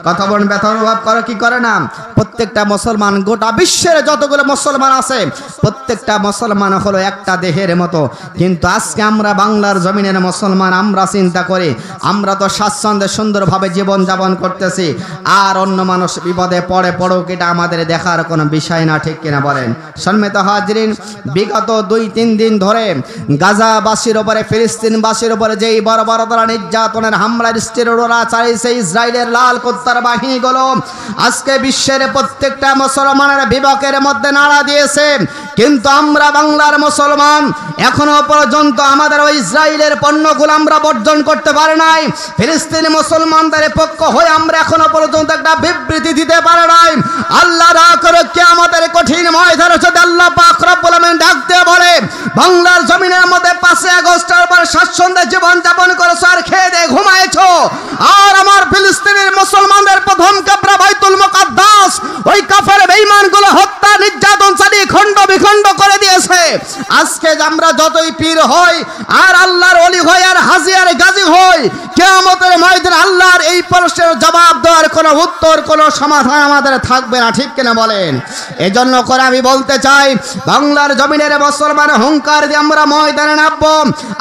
কথা বলেন, ব্যথা অনুভব করে কি করে না? প্রত্যেকটা মুসলমান, গোটা বিশ্বের যতগুলো মুসলমান আছে, প্রত্যেকটা মুসলমান হলো একটা দেহের মতো। কিন্তু আজকে আমরা বাংলার জমিনের মুসলমান, আমরা চিন্তা করি আমরা তো স্বাচ্ছন্দ্যে সুন্দরভাবে জীবন যাপন করতেছি, আর অন্য মানুষ বিপদে পড়ুক এটা আমাদের দেখার কোনো বিষয় না। ঠিক কিনা বলেন? সম্মানিত হাজিরিন, বিগত 2-3 দিন ধরে গাজাবাসীর উপরে, ফিলিস্তিনবাসীর উপরে যেই বড় বড় তারা নির্যাতনের হামলার স্টিরোরা চালিয়েছে ইসরায়েলের লাল কুত্তার বাহিনীগুলো, আজকে বিশ্বের প্রত্যেকটা মুসলমানের বিবেকের মধ্যে নাড়া দিয়েছে। কিন্তু আমরা বাংলার মুসলমান এখনো পর্যন্ত আমাদের ওই ইসরায়েলের পণ্যগুলো আমরা বর্জন করতে পারি নাই। ফিলিস্তিনি মুসলমানদের পক্ষ হয়ে আমরা এখনো পর্যন্ত একটা বিবৃতি দিতে পারি নাই। আল্লাহ রাগ করে কিয়ামতের কঠিন ময়দানে যদি আল্লাহ পাক রব্বুল আমিন ডাক দিয়ে বলে, বাংলার জমিনের মধ্যে 5 আগস্টের পর স্বাচ্ছন্দ্যে জীবন যাপন করেছো আর খেয়ে দিয়ে ঘুমাইছো, আর আমার ফিলিস্তিনের মুসলমানদের প্রথম কাবরা বাইতুল মুকাদ্দাস ওই কাফের বেঈমানগুলো হত্যা নির্যাতন চালিয়ে খণ্ড বিখণ্ড করে দিয়েছে। আজকে আমরা যতই পীর হই আর আল্লাহর ওলি হই আর হাজী আর গাজী হই, কিয়ামতের ময়দানে আল্লাহর এই প্রশ্নের জবাব দেওয়ার কোনো উত্তর, কোনো সমাধান আমাদের থাকবে না। ঠিক কিনা বলেন? এজন্য করে আমি বলতে চাই, বাংলার জমিনের মুসলমান হুঙ্কার দিয়ে আমরা ময়দানে নামবো।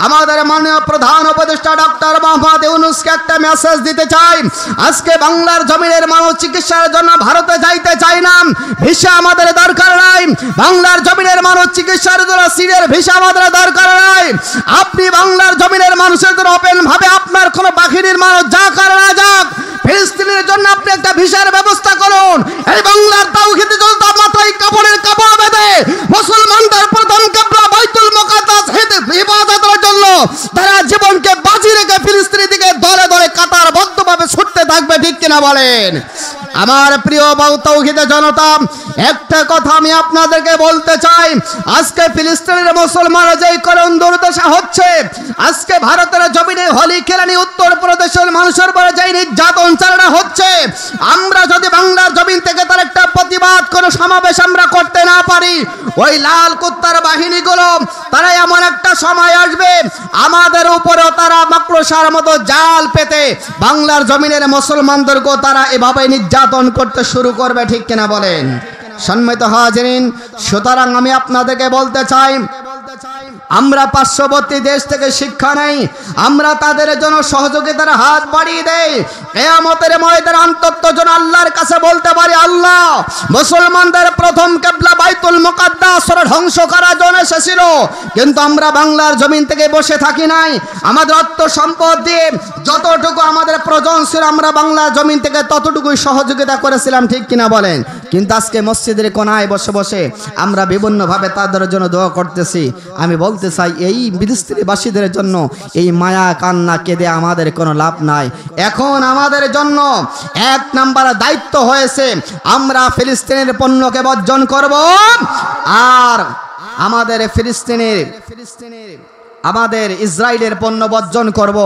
আমাদের মাননীয় প্রধান উপদেষ্টা ডক্টর মোহাম্মদ ইউনূসকে একটা মেসেজ দিতে চাই। আজকে বাংলার জমিনের মানুষ চিকিৎসার জন্য ভারতে যাইতে চাই না, ভিসা আমাদের দরকার নাই। বাংলার জমিনের মানুষ চিকিৎসার জন্য সিরিয়ার ভিসা আমাদের দরকার নাই। আপনি বাংলার জমিনের মানুষের জন্য ওপেন ভাবে আপনার কোনো বাহিনীর মানুষ যা করে না যাক, ফিলিস্তিনের জন্য আপনি একটা ভিসার ব্যবস্থা করুন। এই বাংলার তাওহীদের জন্য মাথায় কাপড়ের কাপড় বেঁধে মুসলমানদের প্রথম কাবরা বাইতুল মুকাদ্দাস হিফাজতের জন্য তারা জীবনকে বাজি রেখে ফিলিস্তিনের দিকে দলে দলে কাতারবদ্ধভাবে ছুটতে থাকবে। ঠিক কিনা বলেন? আমার প্রিয় তাওহীদের জনতা, একটা কথা আমি আপনাদেরকে বলতে চাই, আজকে ফিলিস্তিনের মুসলমানরা যেই করুণ দুর্দশা হচ্ছে, আজকে ভারতের জমিনে হোলি খেলানি উত্তর প্রদেশের মানুষের উপরে যেই নির্যাতন চালানো হচ্ছে, আমরা যদি বাংলার জমিন থেকে তার একটা প্রতিবাদ কোনো সমাবেশ আমরা করতে না পারি, ওই লাল কুত্তার বাহিনীগুলো তারা এমন একটা সময় আসবে আমাদের উপরেও তারা মাকড়সার মতো জাল পেতে বাংলার জমিনের মুসলমানদেরকেও তারা এভাবে নির্যাতন করতে শুরু করবে। ঠিক কিনা বলেন? সম্মানিত হাজিরিন, সুতরাং আমি আপনাদেরকে বলতে চাই, আমরা পার্শ্ববর্তী দেশ থেকে শিক্ষা নেই, আমরা তাদের জন্য সহযোগিতার হাত বাড়িয়ে দেই। কিয়ামতের ময়দানে অন্তত যেন আল্লাহর কাছে বলতে পারি, আল্লাহ মুসলমানদের প্রথম কিবলা বাইতুল মুকাদ্দাস ধ্বংস করার জন্য এসেছিল, কিন্তু আমরা বাংলার জমিন থেকে বসে থাকি নাই। আমাদের অর্থ সম্পদ দিয়ে যতটুকু আমাদের প্রয়োজন ছিল আমরা বাংলার জমিন থেকে ততটুকুই সহযোগিতা করেছিলাম। ঠিক কিনা বলেন? কিন্তু আজকে মসজিদের কোনায় বসে বসে আমরা বিভিন্নভাবে তাদের জন্য দোয়া করতেছি। আমি বলতে চাই, এই ফিলিস্তিনিবাসীদের জন্য এই মায়া কান্না কেঁদে আমাদের কোনো লাভ নাই। এখন আমাদের জন্য 1 নাম্বার দায়িত্ব হয়েছে, আমরা ফিলিস্তিনের পণ্যকে বর্জন করব, আর আমাদের আমাদের ইসরায়েলের পণ্য বর্জন করব,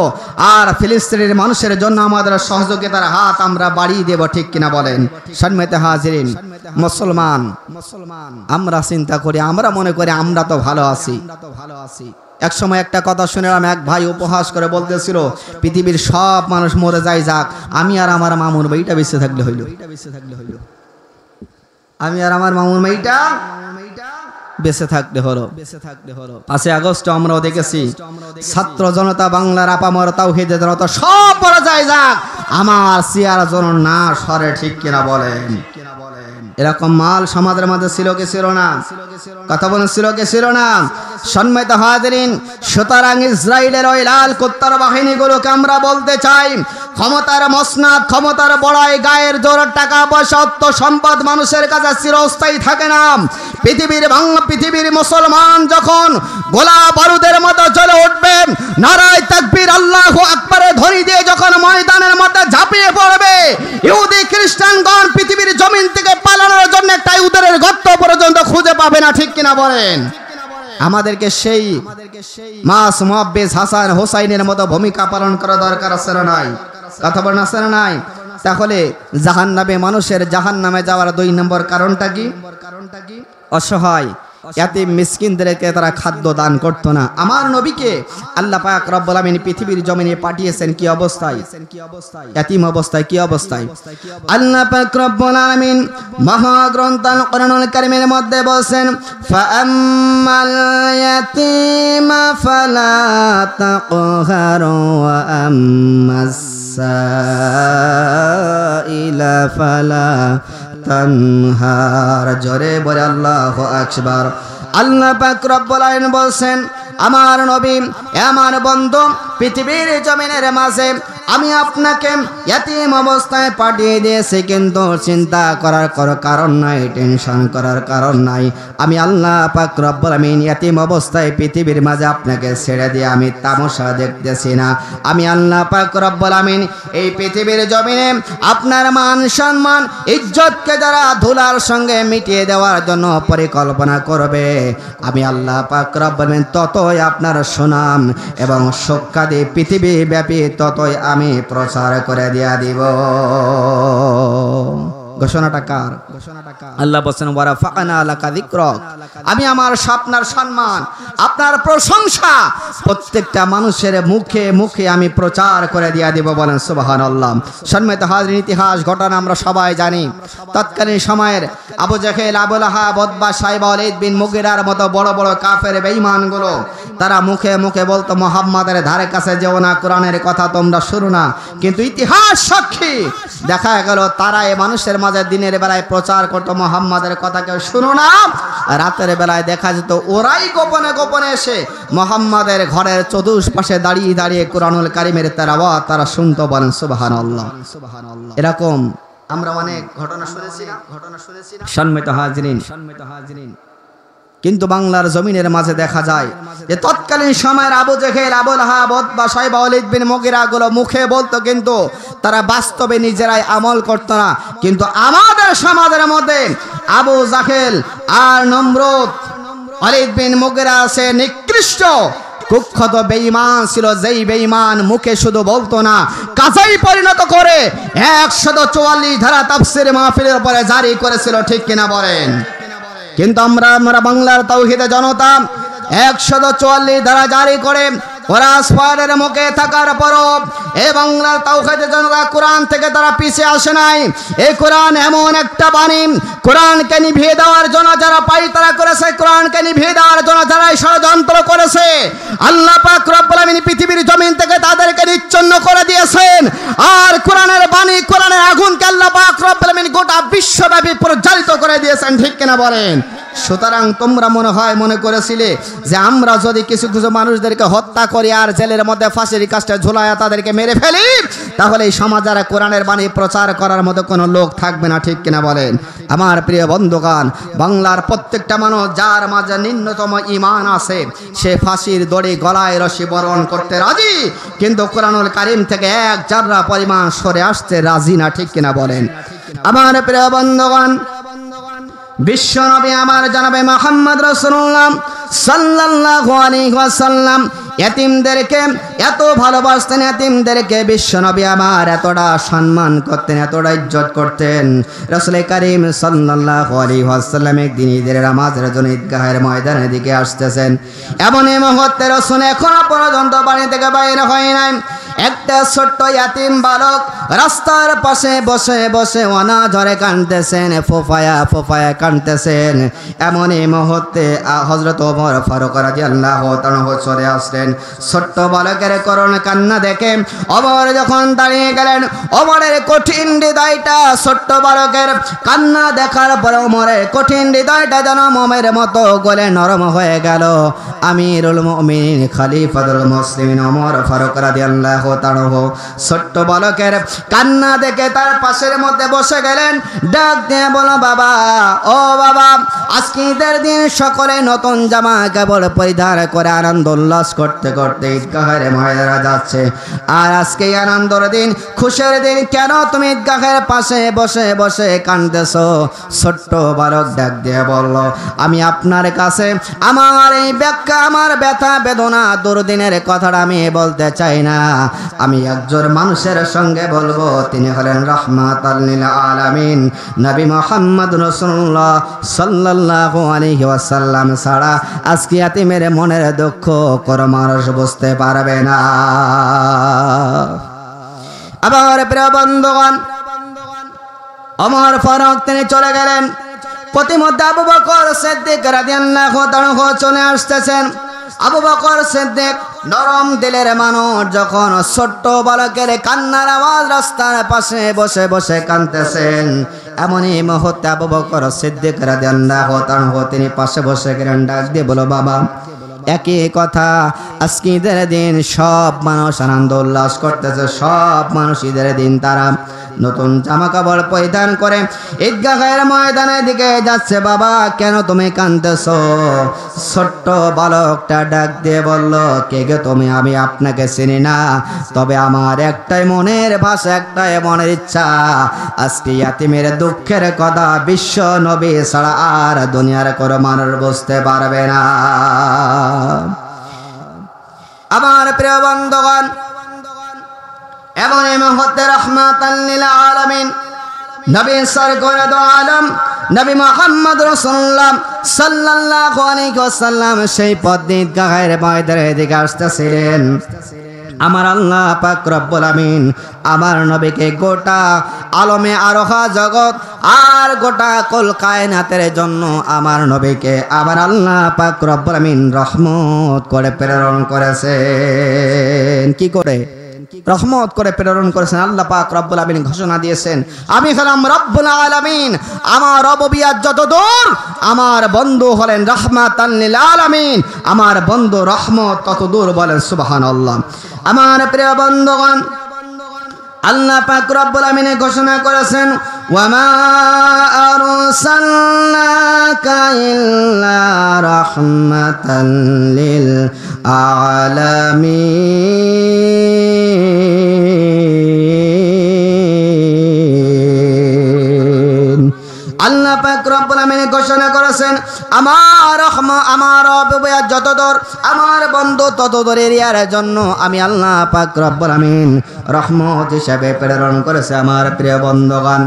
আর ফিলিস্তিনের মানুষের জন্য আমাদের সহযোগিতার হাত আমরা বাড়িয়ে দেব। ঠিক কিনা বলেন? সম্মানিত হাজিরিন, মুসলমান আমরা চিন্তা করি, আমরা মনে করি আমরা তো ভালো আছি। এক সময় একটা কথা শুনলাম, এক ভাই উপহাস করে বলতেছিল পৃথিবীর সব মানুষ মরে যায় যাক, আমি আর আমার মামুর মেয়েটা বেঁচে থাকলে হইল, আমি আর আমার মামুর মেয়েটা বেঁচে থাকতে হলো। 5 আগস্ট আমরাও দেখেছি ছাত্র জনতা বাংলার আপামর তাওহীদের জনতা সব মরে যায় যাক, আমার চেয়ার যেন না সরে, ঠিক কিনা বলেন? এরকম মাল সমাজের মধ্যে ছিল কি ছিল না? কথা বলেন, ছিল কি ছিল না? সম্মানিত হাজিরিন, সুতরাং ইসরায়েলের ওই লাল কুত্তার বাহিনীগুলোকে আমরা বলতে চাই, ক্ষমতার মসনাদ, ক্ষমতার বড়াই, গায়ের জোর, টাকা পয়সা, অর্থ সম্পদ মানুষের কাছে চিরস্থায়ী থাকে না। পৃথিবীর মুসলমান যখন গোলা বারুদের মতো জ্বলে উঠবে, নারায়ে তাকবীর আল্লাহু আকবারের ধ্বনি দিয়ে যখন ময়দানের মধ্যে ঝাঁপিয়ে পড়বে, ইহুদি খ্রিস্টানগণ পৃথিবীর জমিন থেকে পালানোর জন্য একটা ইহুদের গর্ত পর্যন্ত খুঁজে পাবে না, ঠিক কিনা বলেন? আমাদেরকে সেই মাস মুহাব্বিস হাসান হোসাইনের মতো ভূমিকা পালন করা দরকার আছে না নাই? কথা বলেন, আছে না নাই? তাহলে জাহান্নামে, মানুষের জাহান্নামে যাওয়ার 2 নম্বর কারণটা কি? অসহায় ইয়াতিম মিসকিনদেরকে তারা খাদ্য দান করতো না। আমার নবীকে আল্লাহ পাক রব্বুল আমিন পৃথিবীর জমিনে পাঠিয়েছেন কি অবস্থায়? ইয়াতিম অবস্থায়। কি অবস্থায়? আল্লাহ পাক রব্বুল আমিন মহাগ্রন্থ আল কোরআনুল কারীমের মধ্যে বলেন, ফাআম্মাল ইয়াতিমা ফালা তাকহারু ওয়া আম্মাস সাইলা ফালা তানহার। জোরে বলে আল্লাহু আকবার। আল্লাহ পাক রব্বুল আলামিন বলেন, আমার নবী, আমার বন্ধু, পৃথিবীর জমিনের মাঝে আমি আপনাকে ইয়াতিম অবস্থায় পাঠিয়ে দিয়েছি, কিন্তু চিন্তা করার কোনো কারণ নাই, টেনশন করার কারণ নাই। আমি আল্লাহ পাক রব্বুল আমিন ইয়াতিম অবস্থায় পৃথিবীর মাঝে আপনাকে ছেড়ে দিয়ে আমি তামাশা দেখতেছি না। আমি আল্লাহ পাক রব্বুল আমিন এই পৃথিবীর জমিনে আপনার মান সম্মান ইজ্জতকে যারা ধুলার সঙ্গে মিটিয়ে দেওয়ার জন্য পরিকল্পনা করবে, আমি আল্লাহ পাক রব্বুল আমিন ততই আপনার সুনাম এবং সুখ্যাতি পৃথিবী ব্যাপী ততই আমি প্রচার করে দিয়া দিব। ঘোষণাটা কার? আল্লাহ বলেন, ওয়া রাফা'না লাকা যিকরাক। আমি আমার আপনার সম্মান, আপনার প্রশংসা প্রত্যেকটা মানুষের মুখে মুখে আমি প্রচার করে দিয়া দিব। বলেন সুবহানাল্লাহ। সম্মানিত হাজিরিন, ইতিহাস ঘটনা আমরা সবাই জানি। তৎকালীন সময়ের আবু জাহেল, আবু লাহাব, উতবা, সাইবা, ওয়ালিদ বিন মুগিরার মতো বড় বড় কাফের বেঈমানগুলো তারা মুখে মুখে বলতো, মুহাম্মাদের ধারে কাছে যেও না, কোরআনের কথা তোমরা শুনো না। কিন্তু ইতিহাস সাক্ষী, দেখা গেল তারা এই মানুষের মাঝে দিনের বেলায় প্রচার করতো মুহাম্মাদের কথা কেউ শুনো না, রাতের বেলায় দেখা যেত ওরাই গোপনে গোপনে এসে মুহাম্মাদের ঘরের চতুষ্পাশে দাঁড়িয়ে দাঁড়িয়ে কোরআনুল কারীমের তেলাওয়াত তারা শুনতো। বলেন সুবহানাল্লাহ। এরকম আমরা অনেক ঘটনা শুনেছি না? সম্মানিত হাজিরিন, কিন্তু বাংলার জমিনের মাঝে দেখা যায় যে তৎকালীন সময়ের আবু জাহেল, আবু লাহাব, উতবা, সাইবা, ওয়ালিদ বিন মুগিরা গুলো মুখে বলতো, কিন্তু তারা বাস্তবে নিজেরাই আমল করতো না। কিন্তু আমাদের সমাজের মধ্যে আবু জাহেল আর নমরুদ, ওয়ালিদ বিন মুগিরা আছে নিকৃষ্ট কুখ্যাত বেঈমান ছিল, যেই বেঈমান মুখে শুধু বলতো না, কাজেই পরিণত করে 144 ধারা তাফসীর মাহফিলের উপরে জারি করেছিল, ঠিক কিনা বলেন? কিন্তু আমরা বাংলার তাওহীদের জনতা 144 ধারা জারি করে ওরাসপাড়ের মুখে থাকার পরও এই বাংলার তাওহীদের জনতা কোরআন থেকে তারা পিছিয়ে আসে নাই। এই কোরআন এমন একটা বাণী, কোরআনকে নিভিয়ে দেওয়ার জন্য যারা পায়তারা করেছে, কোরআনকে নিভিয়ে দেওয়ার জন্য যারা ষড়যন্ত্র করেছে, আল্লাহ পাক রব্বুল আমিন পৃথিবীর জমিন থেকে তাদেরকে নিচ্ছন্ন করে দিয়েছেন। আর কোরআনের বাণী, কোরআনের আগুনকে আল্লাহ পাক রব্বুল আমিন গোটা বিশ্বব্যাপী প্রজ্বালিত করে দিয়েছেন, ঠিক কিনা বলেন? সুতরাং তোমরা মনে করেছিলে যে আমরা যদি কিছু কিছু মানুষদেরকে হত্যা করি আর জেলের মধ্যে ফাঁসির কাস্টে ঝুলায়া তাদেরকে মেরে ফেলি, তাহলে এই সমাজে আর কোরআনের বাণী প্রচার করার মতো কোনো লোক থাকবে না, ঠিক কিনা বলেন? আমার প্রিয় বন্ধুগণ, বাংলার প্রত্যেকটা মানুষ যার মাঝে ন্যূনতম ঈমান আছে, সে ফাঁসির দড়ি গলায় রশি বরণ করতে রাজি, কিন্তু কোরআনুল কারীম থেকে এক জাররা পরিমাণ সরে আসতে রাজি না, ঠিক কিনা বলেন? আমার প্রিয় বন্ধুগণ, বিশ্বনবী আমার জনাবে মুহাম্মদ রাসূলুল্লাহ সাল্লাল্লাহু আলাইহি ওয়াসাল্লাম এতিমদেরকে এত ভালোবাসতেন, এতিমদেরকে বিশ্বনবী আমার এতটা সম্মান করতেন, এতটা ইজ্জত করতেন। রাসূল করিম সাল্লাল্লাহু আলাইহি ওয়াসাল্লাম একদিন ঈদের নামাজের জন্য ঈদগাহের ময়দানের দিকে আসতেছেন। এমন এই মুহূর্তে রাসূল এখনো পর্যন্ত বাড়ি থেকে বাইরে হয় নাই। একটা ছোট্ট ইয়াতিম বালক রাস্তার পাশে বসে বসে অনাঝরে কাঁদতেছেন, ফোফায়া কাঁদতেছেন। এমন এই মুহূর্তে হযরত ওমর ফারুক রাদিয়াল্লাহু তাআলা চলে আসলেন। ছোট্ট বালকের করুণ কান্না দেখে ওমর যখন দাঁড়িয়ে গেলেন, ওমরের কঠিন হৃদয়টা ছোট্ট বালকের কান্না দেখার পরে ওমরের কঠিন হৃদয়টা যেন মোমের মতো গলে নরম হয়ে গেল। আমিরুল মুমিনিন খলিফাতুল মুসলিমিন ওমর ফারুক রাদিয়াল্লাহু তাআলা ছোট্ট বালকের কান্না দেখে তার পাশের মধ্যে বসে গেলেন। ডাক দিয়ে বলো, বাবা, ও বাবা, আজকে ঈদের দিন সকলে নতুন জামা কাপড় পরিধান করে আনন্দ উল্লাস করতে করতে ঈদগাহের ময়দানে যাচ্ছে। আর আজকে আনন্দের দিন, খুশির দিন, কেন তুমি ঈদগাহের পাশে বসে বসে কাঁদতেছো? ছোট্ট বালক ডাক দিয়ে বলল, আমি আপনার কাছে আমার এই ব্যাখ্যা, আমার ব্যথা বেদনা দুর্দিনের কথাটা আমি বলতে চাই না। আমি একজন মানুষের সঙ্গে বলবো, তিনি হলেন রাহমাতাল লিল আলামিন নবী মুহাম্মদ রাসূলুল্লাহ সাল্লাল্লাহু আলাইহি ওয়াসাল্লাম ছাড়া আজকে ইয়াতিমের মনের দুঃখ কোনো মানুষ বুঝতে পারবে না। আবার প্রিয় বন্ধুগণ, ওমর ফারুক তিনি চলে গেলেন। প্রতিমধ্যে আবু বকর সিদ্দিক রাদিয়াল্লাহু তাআলা চলে আসতেছেন। আবু বকর সিদ্দিক নরম দিলের মানুষ, যখন ছোট্ট বালকের কান্নার আওয়াজ রাস্তার পাশে বসে বসে কাঁদতেছেন, এমনই মুহূর্তে আবু বকর সিদ্দিক রাদিয়াল্লাহু তাআলা তিনি পাশে বসে গেলেন। ডাক দিয়ে বলো, বাবা, একই কথা, আজকে ঈদের দিন সব মানুষ আনন্দ উল্লাস করতেছে, সব মানুষ ঈদের দিন তারা নতুন জামা কাপড় পরিধান করে ঈদগাহের ময়দানের দিকে যাচ্ছে। বাবা, কেন তুমি কাঁদতেছো? ছোট্ট বালকটা ডাক দিয়ে বলল, কে গে তুমি? আমি আপনাকে চিনি না, তবে আমার একটাই মনের ভাষা, একটাই মনের ইচ্ছা, আজকে ইয়াতিমের দুঃখের কথা বিশ্ব নবী ছাড়া আর দুনিয়ার কোনো মানুষ বুঝতে পারবে না। আমার প্রিয় বন্ধুগণ, এমন এই মুহূর্তে রাহমাতাল লিল আলামিন নবী সরকার দো আলম নবী মুহাম্মদ রাসূলুল্লাহ সাল্লাল্লাহু আলাইহি ওয়াসাল্লাম সেই পথ ঈদগাহের ময়দানের দিকে আসতেছিলেন। আমার আল্লাহ পাক রব্বুল আমিন আমার নবীকে গোটা আলমে আরোহা জগৎ আর গোটা কুল কায়নাতের জন্য আমার নবীকে আমার আল্লাহ পাক রব্বুল আমিন রহমত করে প্রেরণ করেছেন। কি করে? রহমত করে প্রেরণ করেছেন। আল্লাহ পাক রব্বুল আমিন ঘোষণা দিয়েছেন, আমি হলাম রব্বুল আলামিন, আমার রব্বিয়াত যত দূর, আমার বন্ধু হলেন রাহমাতাল লিল আলামিন, আমার বন্ধু রহমত তত দূর। বলেন সুবহানাল্লাহ। আমার প্রিয় বন্ধুগণ, আল্লাহ পাক রব্বুল আমিন ঘোষণা করেছেন, ওয়ামা আরসালনাকা ইল্লা রাহমাতাল লিল আলামিন। আল্লাহ পাক রব্বুল আমিন ঘোষণা করেছেন, আমার রব্বিয়াত যত দূর, আমার বন্ধু তত দূর এরিয়ার জন্য আমি আল্লাহ পাক রব্বুল আমিন রহমত হিসেবে প্রেরণ করেছে। আমার প্রিয় বন্ধুগণ,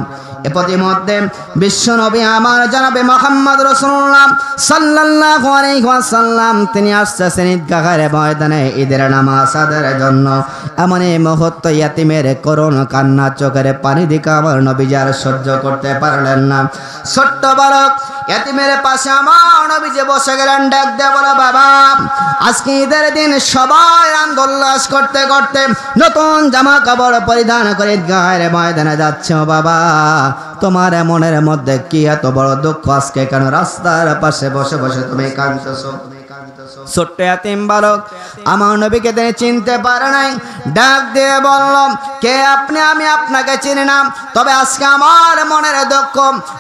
প্রতিমধ্যে বিশ্ব নবী আমার জনাবে মুহাম্মদ রাসূলুল্লাহ সাল্লাল্লাহু আলাইহি ওয়াসাল্লাম তিনি আসছেন ঈদগাহের ময়দানে ঈদের নামাজ আদায়ের জন্য। এমন এই মুহূর্তে ইয়াতিমের করুণ কান্না, চোখের পানি দিকে আমার নবী আর সহ্য করতে পারলেন না। ছোট্ট বালক ইয়াতিমের পাশে আমার নবী যে বসে গেলেন। ডাক দিয়ে বলে, বাবা, আজকে ঈদের দিন সবাই আনন্দ উল্লাস করতে করতে নতুন জামা কাপড় পরিধান করে ঈদগাহের ময়দানে যাচ্ছে। ও বাবা, তোমার মনের মধ্যে কি এত বড় দুঃখ? আজকে কেন রাস্তার পাশে বসে বসে তুমি কাঁদতেছো? ছোট্ট ইয়াতিম বালক আমার নবীকে তিনি চিনতে পারে নাই। ডাক দিয়ে বলল, কে আপনি? আমি আপনাকে চিনি না, তবে আজকে আমার মনের দুঃখ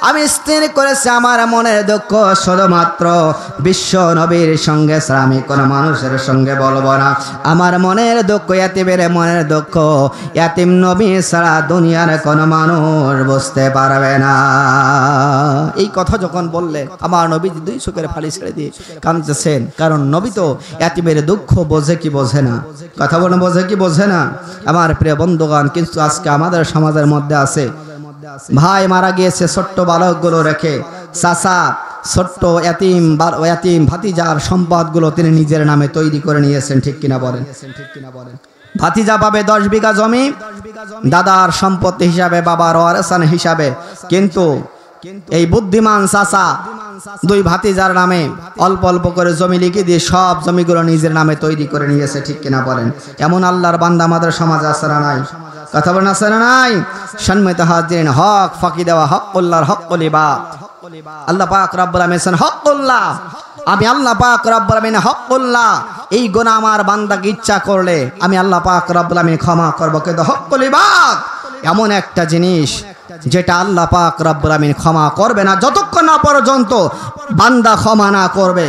আমি স্থির করেছি, আমার মনের দুঃখ শুধুমাত্র বিশ্ব নবীর সঙ্গে ছাড়া আমি কোনো মানুষের সঙ্গে বলবো না। আমার মনের দুঃখ, ইয়াতিমের মনের দুঃখ, ইয়াতিম নবী ছাড়া দুনিয়ার কোনো মানুষ বুঝতে পারবে না। এই কথা যখন বললেন, আমার নবী দুই চোখের ফালি ছেড়ে দিয়ে কাঁদতেছেন, কারণ নবী তো এতিমের দুঃখ বোঝে কি বোঝে না? কথা বলে বোঝে কি বোঝে না? আমার প্রিয় বন্ধুগণ, কিন্তু আজকে আমাদের সমাজের মধ্যে আছে, ভাই মারা গিয়েছে ছোট্ট বালকগুলো রেখে, চাচা ছোট্ট এতিম ভাতিজার সম্পদগুলো তিনি নিজের নামে তৈরি করে নিয়েছেন। ঠিক কিনা বলেন? ভাতিজা পাবে 10 বিঘা জমি দাদার সম্পত্তি হিসাবে, বাবার ওয়ারেসান হিসাবে, কিন্তু এই বুদ্ধিমান চাচা 2 ভাতিজার নামে অল্প অল্প করে জমি লিখে দিয়ে সব জমিগুলো নিজের নামে তৈরি করে নিয়েছে। ঠিক কিনা বলেন? এমন আল্লাহর বান্দা আমাদের সমাজে আছে না নাই? কথা বলেন আছে না নাই? সম্মানিত হাজিরিন, হক ফাঁকি দেওয়া হকুল্লাহর হকুল ইবাদ। আল্লাহ পাক রব্বুল আলামিন হকুল্লাহ, আমি আল্লাহ পাক রব্বুল আলামিন হকুল্লাহ, এই গুনাহ আমার বান্দাকে ইচ্ছা করলে আমি আল্লাহ পাক রব্বুল আলামিন ক্ষমা করব। কিন্তু হকুল ইবাদ এমন একটা জিনিস যেটা আল্লাহ পাক রব্বুল আলামিন ক্ষমা করবে না যতক্ষণ না পর্যন্ত বান্দা ক্ষমা না করবে,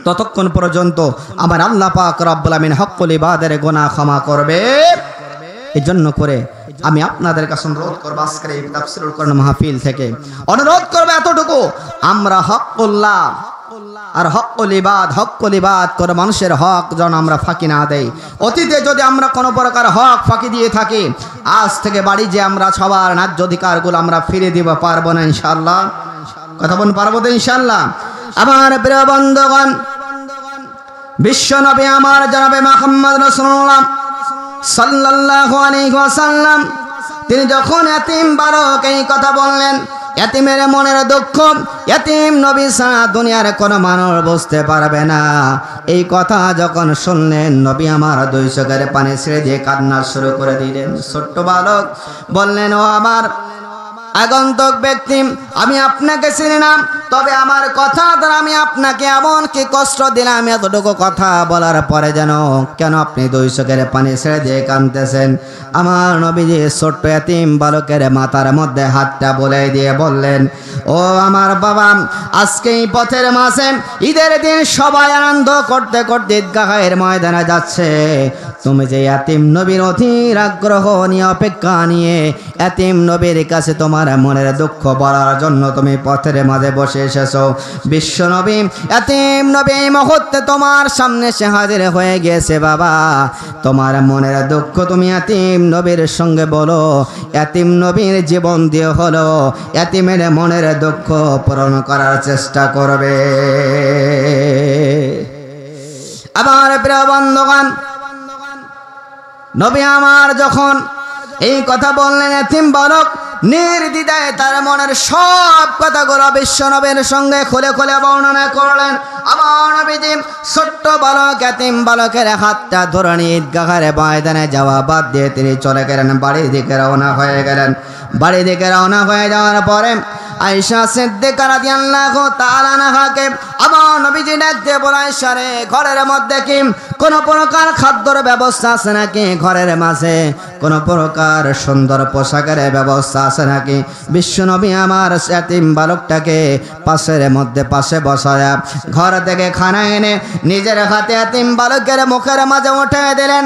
ততক্ষণ পর্যন্ত আমার আল্লাহ পাক রব্বুল আলামিন হকুল ইবাদের গুনাহ ক্ষমা করবে। এই জন্য করে আমি আপনাদের কাছে অনুরোধ করবো, আজকের এই তাফসীরুল কোরআন মাহফিল থেকে অনুরোধ করবো এতটুকু, আমরা হকুল্লাহ আর হকুল ইবাদ করে মানুষের হক যেন আমরা ফাঁকি না দেই। অতীতে যদি আমরা কোনো প্রকার হক ফাঁকি দিয়ে থাকি, আজ থেকে বাড়ি যে আমরা সবার ন্যায্য অধিকারগুলো আমরা ফিরে দিব, পারবো না ইনশাআল্লাহ? কথা বলুন, পারবো তো ইনশাআল্লাহ? আমার প্রিয় বন্ধুগণ, বিশ্ব নবী আমার জনাবে মুহাম্মদ রাসূলুল্লাহ সাল্লাল্লাহু আলাইহি ওয়াসাল্লাম তিনি যখন এতিম বালক এই কথা বললেন, এতিমের মনের দুঃখ এতিম নবী ছাড়া দুনিয়ার কোনো মানুষ বুঝতে পারবে না, এই কথা যখন শুনলেন নবী আমার 2 চোখের পানি ছেড়ে দিয়ে কান্না শুরু করে দিলেন। ছোট্ট বালক বললেন, ও আমার আগন্তুক ব্যক্তি, আমি আপনাকে চিনি না, তবে আমার কথা দ্বারা আমি আপনাকে এমন কি কষ্ট দিলাম, এতটুকু কথা বলার পরে যেন কেন আপনি 2 চোখের পানি ছেড়ে দিয়ে কাঁদতেছেন? আমার নবীজি ছোট্ট এতিম বালকের মাথার মধ্যে হাতটা বুলাই দিয়ে বললেন, ও আমার বাবা, আজকে এই পথের মাঝে ঈদের দিন সবাই আনন্দ করতে করতে ঈদগাহের ময়দানে যাচ্ছে, তুমি যে এতিম নবীর অধীর আগ্রহ নিয়ে অপেক্ষা নিয়ে এতিম নবীর কাছে তোমার মনের দুঃখ বলার জন্য তুমি পথের মাঝে বসে এসেছো, বিশ্ব নবী এতিম নবী এই মুহূর্তে তোমার সামনে সে হাজির হয়ে গেছে। বাবা, তোমার মনের দুঃখ তুমি এতিম নবীর সঙ্গে বলো, এতিম নবীর জীবন দিয়ে হলো এতিমের মনের দুঃখ পূরণ করার চেষ্টা করবে। আমার প্রিয় বন্ধুগণ, নবী আমার যখন এই কথা বললেন, এতিম বালক নির্দ্বিধায় তার মনের সব কথাগুলো বিশ্ব নবীর সঙ্গে খুলে খুলে বর্ণনা করলেন। আমার নবীজি ছোট্ট বালক এতিম বালকের হাতটা ধরে নিয়ে ঈদগাহের ময়দানে যাওয়া বাদ দিয়ে তিনি চলে গেলেন, বাড়ির দিকে রওনা হয়ে গেলেন। বাড়ির দিকে রওনা হয়ে যাওয়ার পরে আয়েশা সিদ্দিকা রাদিয়াল্লাহু তাআলা আনহাকে আমার নবীজি ডাকতে বলেন, আয়েশা রে, ঘরের মধ্যে কি কোনো প্রকার খাদ্যর ব্যবস্থা আছে নাকি? ঘরের মাঝে কোনো প্রকার সুন্দর পোশাকের ব্যবস্থা আছে নাকি? বিশ্বনবী আমার এতিম বালকটাকে পাশে বসায়া ঘর থেকে খানা এনে নিজের হাতে এতিম বালকের মুখের মাঝে উঠিয়ে দিলেন।